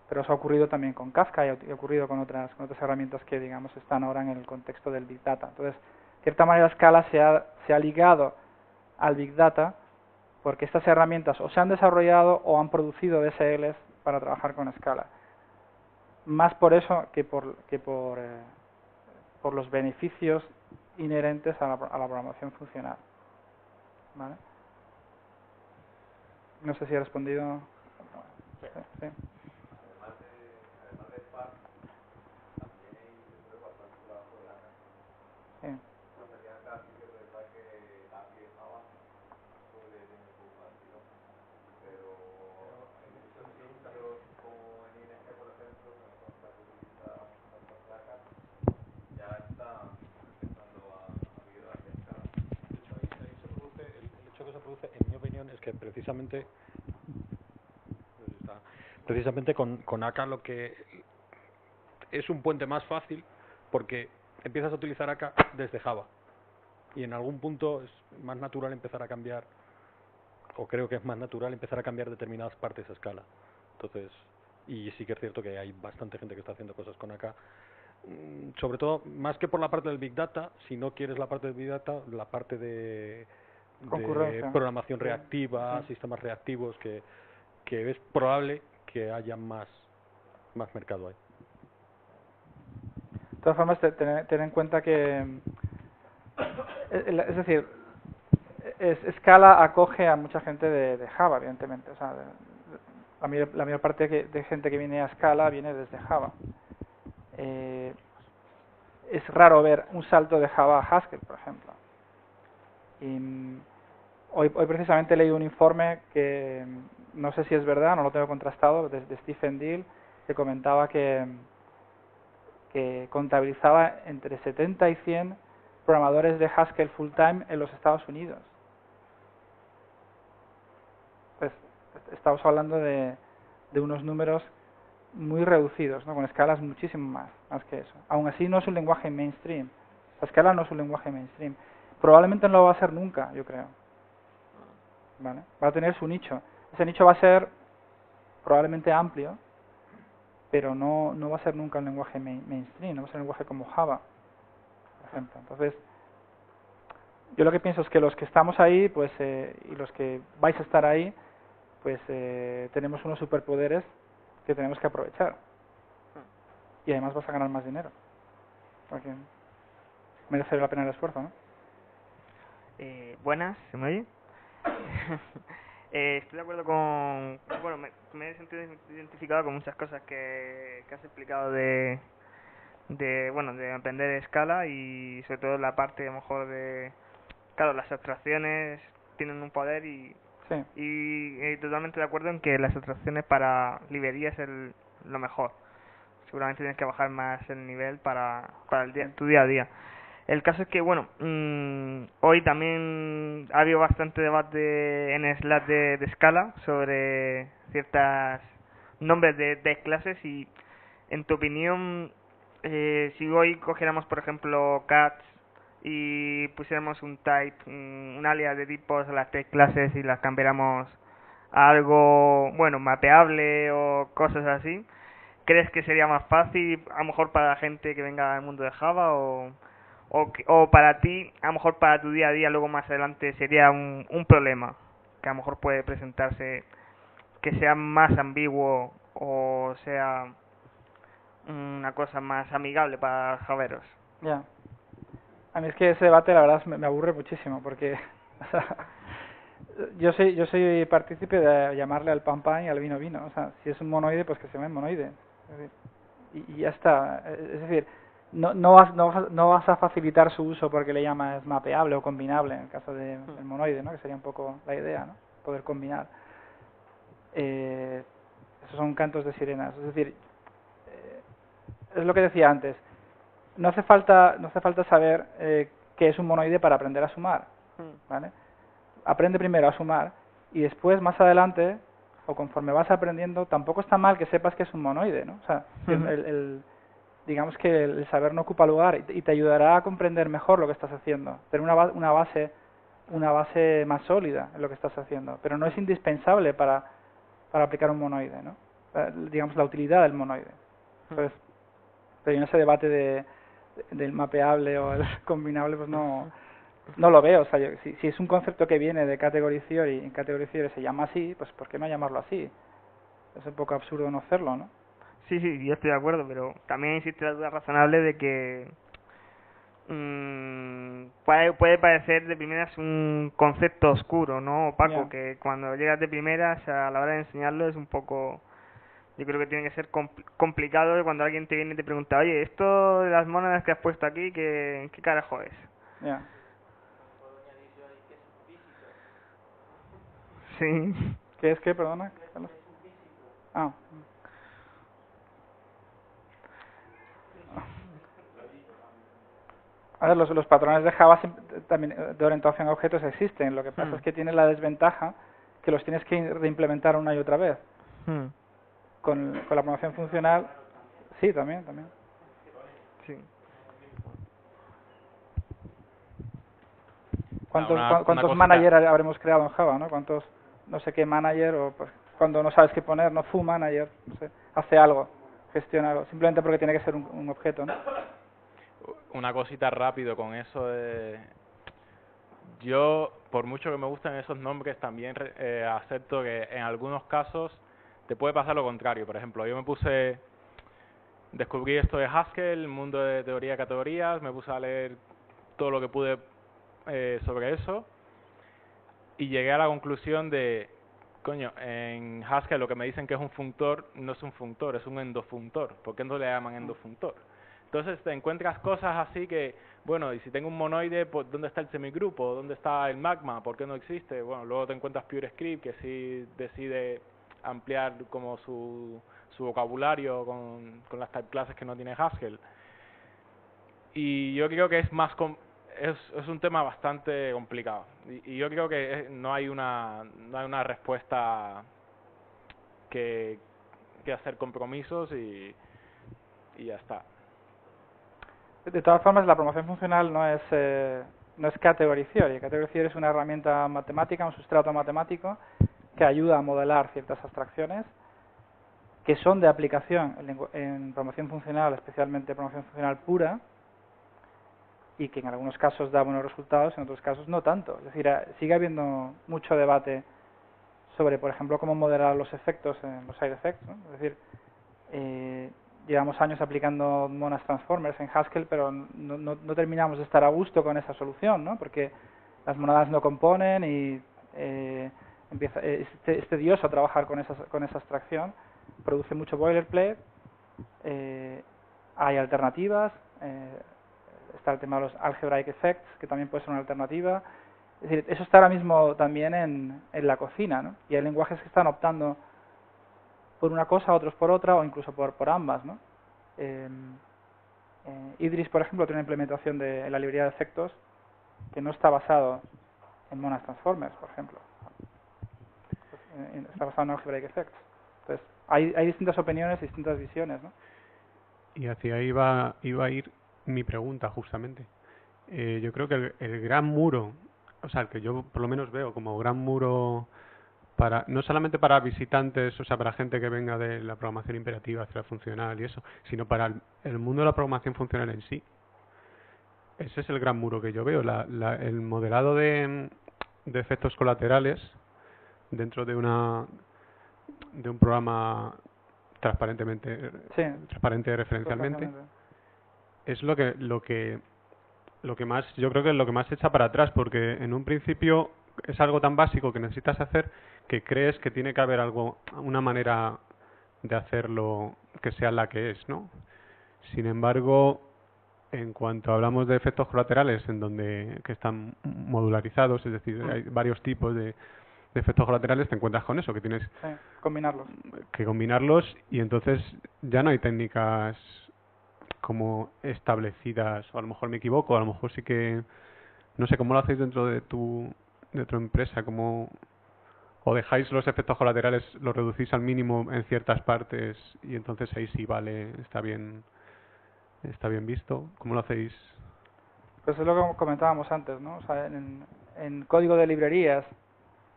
pero eso ha ocurrido también con Kafka y ha ocurrido con otras herramientas que, digamos, están ahora en el contexto del Big Data. Entonces, de cierta manera Scala se ha ligado al Big Data porque estas herramientas o se han desarrollado o han producido DSLs para trabajar con Scala. Más por eso que por los beneficios inherentes a la programación funcional, ¿vale? No sé si he respondido. Sí. Sí. El hecho que se produce, en mi opinión, es que precisamente con AK lo que es un puente más fácil porque empiezas a utilizar AK desde Java y en algún punto es más natural empezar a cambiar, o creo que es más natural empezar a cambiar determinadas partes a Scala. Entonces, y sí que es cierto que hay bastante gente que está haciendo cosas con AK, sobre todo más que por la parte del Big Data, si no quieres la parte del Big Data, la parte de programación reactiva, Sí. sistemas reactivos, que es probable que haya más mercado ahí. De todas formas, ten en cuenta que, es decir, Scala acoge a mucha gente de Java, evidentemente. O sea, la mayor parte de gente que viene a Scala viene desde Java. Es raro ver un salto de Java a Haskell, por ejemplo. Y hoy precisamente he leído un informe que no sé si es verdad, no lo tengo contrastado, de Stephen Deal, que comentaba que que contabilizaba entre 70 y 100 programadores de Haskell full time en los Estados Unidos. Pues estamos hablando de unos números muy reducidos, ¿no? Con escalas muchísimo más que eso. Aún así no es un lenguaje mainstream. La Scala no es un lenguaje mainstream. Probablemente no lo va a ser nunca, yo creo. ¿Vale? Va a tener su nicho. Ese nicho va a ser probablemente amplio, pero no va a ser nunca un lenguaje mainstream, no va a ser un lenguaje como Java, por ejemplo. Entonces, yo lo que pienso es que los que estamos ahí, pues, y los que vais a estar ahí, pues tenemos unos superpoderes que tenemos que aprovechar. Y además vas a ganar más dinero. Porque merece la pena el esfuerzo, ¿no? Buenas, ¿se me oye? Estoy de acuerdo con... Bueno, me he sentido identificado con muchas cosas que has explicado de aprender escala y sobre todo la parte a lo mejor de... Claro, las abstracciones tienen un poder y totalmente de acuerdo en que las abstracciones para librerías es lo mejor. Seguramente tienes que bajar más el nivel para tu día a día. El caso es que, bueno, hoy también ha habido bastante debate en Slack de Scala sobre ciertos nombres de clases y, en tu opinión, si hoy cogiéramos, por ejemplo, cats y pusiéramos un type, un alias de tipos a las 3 clases y las cambiáramos a algo, bueno, mapeable o cosas así, ¿crees que sería más fácil, a lo mejor para la gente que venga del mundo de Java o para ti, a lo mejor para tu día a día, luego más adelante sería un problema que a lo mejor puede presentarse, que sea más ambiguo o sea una cosa más amigable para javeros? Ya. A mí es que ese debate la verdad me aburre muchísimo porque o sea, yo soy partícipe de llamarle al pan pan y al vino vino. O sea, si es un monoide, pues que se llame monoide. Es decir, y ya está. Es decir, no vas a facilitar su uso porque le llamas mapeable o combinable en el caso del monoide, ¿no? Que sería un poco la idea, ¿no? Poder combinar. Esos son cantos de sirenas. Es decir, es lo que decía antes. No hace falta saber qué es un monoide para aprender a sumar, ¿vale? Aprende primero a sumar y después, más adelante, o conforme vas aprendiendo, tampoco está mal que sepas que es un monoide, ¿no? O sea, digamos que el saber no ocupa lugar y te ayudará a comprender mejor lo que estás haciendo, tener una base más sólida en lo que estás haciendo, pero no es indispensable para aplicar un monoide, ¿no? Digamos, la utilidad del monoide. Entonces, pero en ese debate del mapeable o el combinable, pues no lo veo. O sea, si es un concepto que viene de Category Theory y en Category Theory se llama así, pues ¿por qué no llamarlo así? Es un poco absurdo no hacerlo, ¿no? Sí, yo estoy de acuerdo, pero también existe la duda razonable de que puede parecer de primeras un concepto oscuro, ¿no? Opaco, que cuando llegas de primeras a la hora de enseñarlo es un poco... Yo creo que tiene que ser complicado cuando alguien te viene y te pregunta, oye, esto de las monedas que has puesto aquí, ¿qué carajo es? Ya. Sí. ¿Qué es qué, perdona, Carlos? Ah. A ver, los patrones de Java también de orientación a objetos existen. Lo que pasa es que tienen la desventaja que los tienes que reimplementar una y otra vez. Con la programación funcional, sí, también. Sí. ¿Cuántos managers habremos creado en Java, no? ¿Cuántos, no sé qué manager, o pues cuando no sabes qué poner, no foo manager, no sé, hace algo, gestiona algo, simplemente porque tiene que ser un objeto, ¿no? Una cosita rápido con eso yo, por mucho que me gusten esos nombres, también acepto que en algunos casos te puede pasar lo contrario. Por ejemplo, yo descubrí esto de Haskell, el mundo de teoría de categorías, me puse a leer todo lo que pude sobre eso y llegué a la conclusión de, coño, en Haskell lo que me dicen que es un functor no es un functor, es un endofunctor. ¿Por qué no le llaman endofunctor? Entonces te encuentras cosas así que, bueno, y si tengo un monoide, pues ¿dónde está el semigrupo? ¿Dónde está el magma? ¿Por qué no existe? Bueno, luego te encuentras PureScript, que sí decide ampliar como su vocabulario con las type classes que no tiene Haskell. y yo creo que es más es un tema bastante complicado y yo creo que no hay una respuesta que hacer compromisos y ya está. De todas formas, la programación funcional no es category theory. Category theory es una herramienta matemática, un sustrato matemático que ayuda a modelar ciertas abstracciones que son de aplicación en programación funcional, especialmente programación funcional pura, y que en algunos casos da buenos resultados, en otros casos no tanto. Es decir, sigue habiendo mucho debate sobre, por ejemplo, cómo modelar los efectos en los side effects, ¿no? Es decir, llevamos años aplicando monas transformers en Haskell, pero no terminamos de estar a gusto con esa solución, ¿no? Porque las monadas no componen y es tedioso trabajar con esa abstracción, produce mucho boilerplate, hay alternativas, está el tema de los algebraic effects, que también puede ser una alternativa. Es decir, eso está ahora mismo también en la cocina, ¿no? Y hay lenguajes que están optando por una cosa, otros por otra, o incluso por ambas, ¿no? Idris, por ejemplo, tiene una implementación en la librería de efectos que no está basado en monas transformers, por ejemplo. Está basado en algebraic effects. Entonces, hay distintas opiniones, distintas visiones, ¿no? Y hacia ahí iba a ir mi pregunta, justamente. Yo creo que el gran muro, o sea, el que yo por lo menos veo como gran muro no solamente para visitantes, o sea, para gente que venga de la programación imperativa hacia la funcional y eso, sino para el mundo de la programación funcional en sí. Ese es el gran muro que yo veo, el modelado de efectos colaterales dentro de un programa transparente referencialmente. Es lo que más, yo creo que es lo que más echa para atrás, porque en un principio es algo tan básico que necesitas hacer que crees que tiene que haber una manera de hacerlo que sea la que es, ¿no? Sin embargo, en cuanto hablamos de efectos colaterales que están modularizados, es decir, hay varios tipos de efectos colaterales, te encuentras con eso, que tienes que combinarlos y entonces ya no hay técnicas como establecidas, o a lo mejor me equivoco, a lo mejor sí que no sé cómo lo hacéis dentro de tu empresa, o dejáis los efectos colaterales, los reducís al mínimo en ciertas partes y entonces ahí sí vale, está bien visto. ¿Cómo lo hacéis? Pues es lo que comentábamos antes, ¿no? O sea, en código de librerías,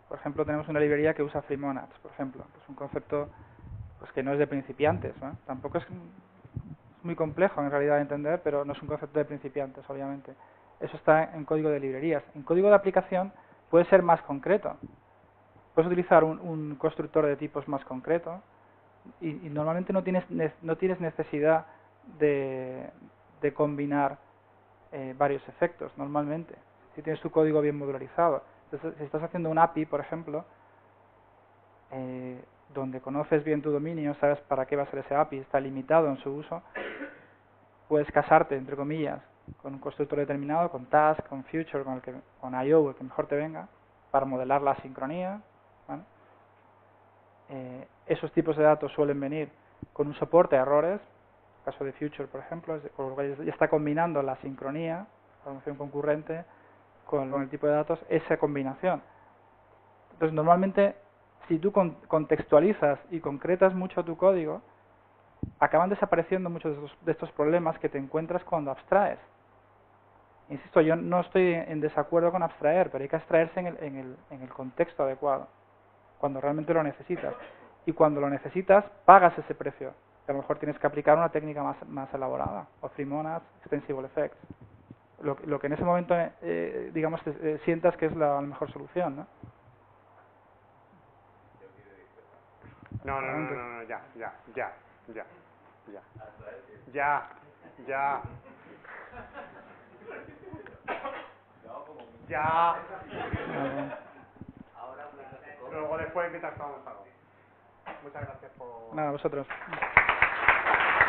por ejemplo, tenemos una librería que usa FreeMonads, por ejemplo, que es un concepto pues que no es de principiantes, ¿no? Tampoco es muy complejo en realidad de entender, pero no es un concepto de principiantes, obviamente. Eso está en código de librerías. En código de aplicación puede ser más concreto. Puedes utilizar un constructor de tipos más concreto y normalmente no tienes necesidad de combinar varios efectos, normalmente. Si tienes tu código bien modularizado. Entonces, si estás haciendo un API, por ejemplo, donde conoces bien tu dominio, sabes para qué va a ser ese API, está limitado en su uso, puedes casarte, entre comillas, con un constructor determinado, con task, con future, con I/O, el que mejor te venga, para modelar la sincronía, ¿vale? Esos tipos de datos suelen venir con un soporte a errores. En el caso de future, por ejemplo, ya está combinando la sincronía, la programación concurrente, con el tipo de datos, esa combinación. Entonces, normalmente, si tú contextualizas y concretas mucho tu código, acaban desapareciendo muchos de estos problemas que te encuentras cuando abstraes. Insisto, yo no estoy en desacuerdo con abstraer, pero hay que abstraerse en el contexto adecuado, cuando realmente lo necesitas. Y cuando lo necesitas, pagas ese precio. A lo mejor tienes que aplicar una técnica más elaborada, o FreeMonads, Extensible Effects. Lo que en ese momento, digamos, sientas que es la mejor solución, ¿no? No, ya. Luego después mientras tomamos algo. Muchas gracias por... Nada, vosotros.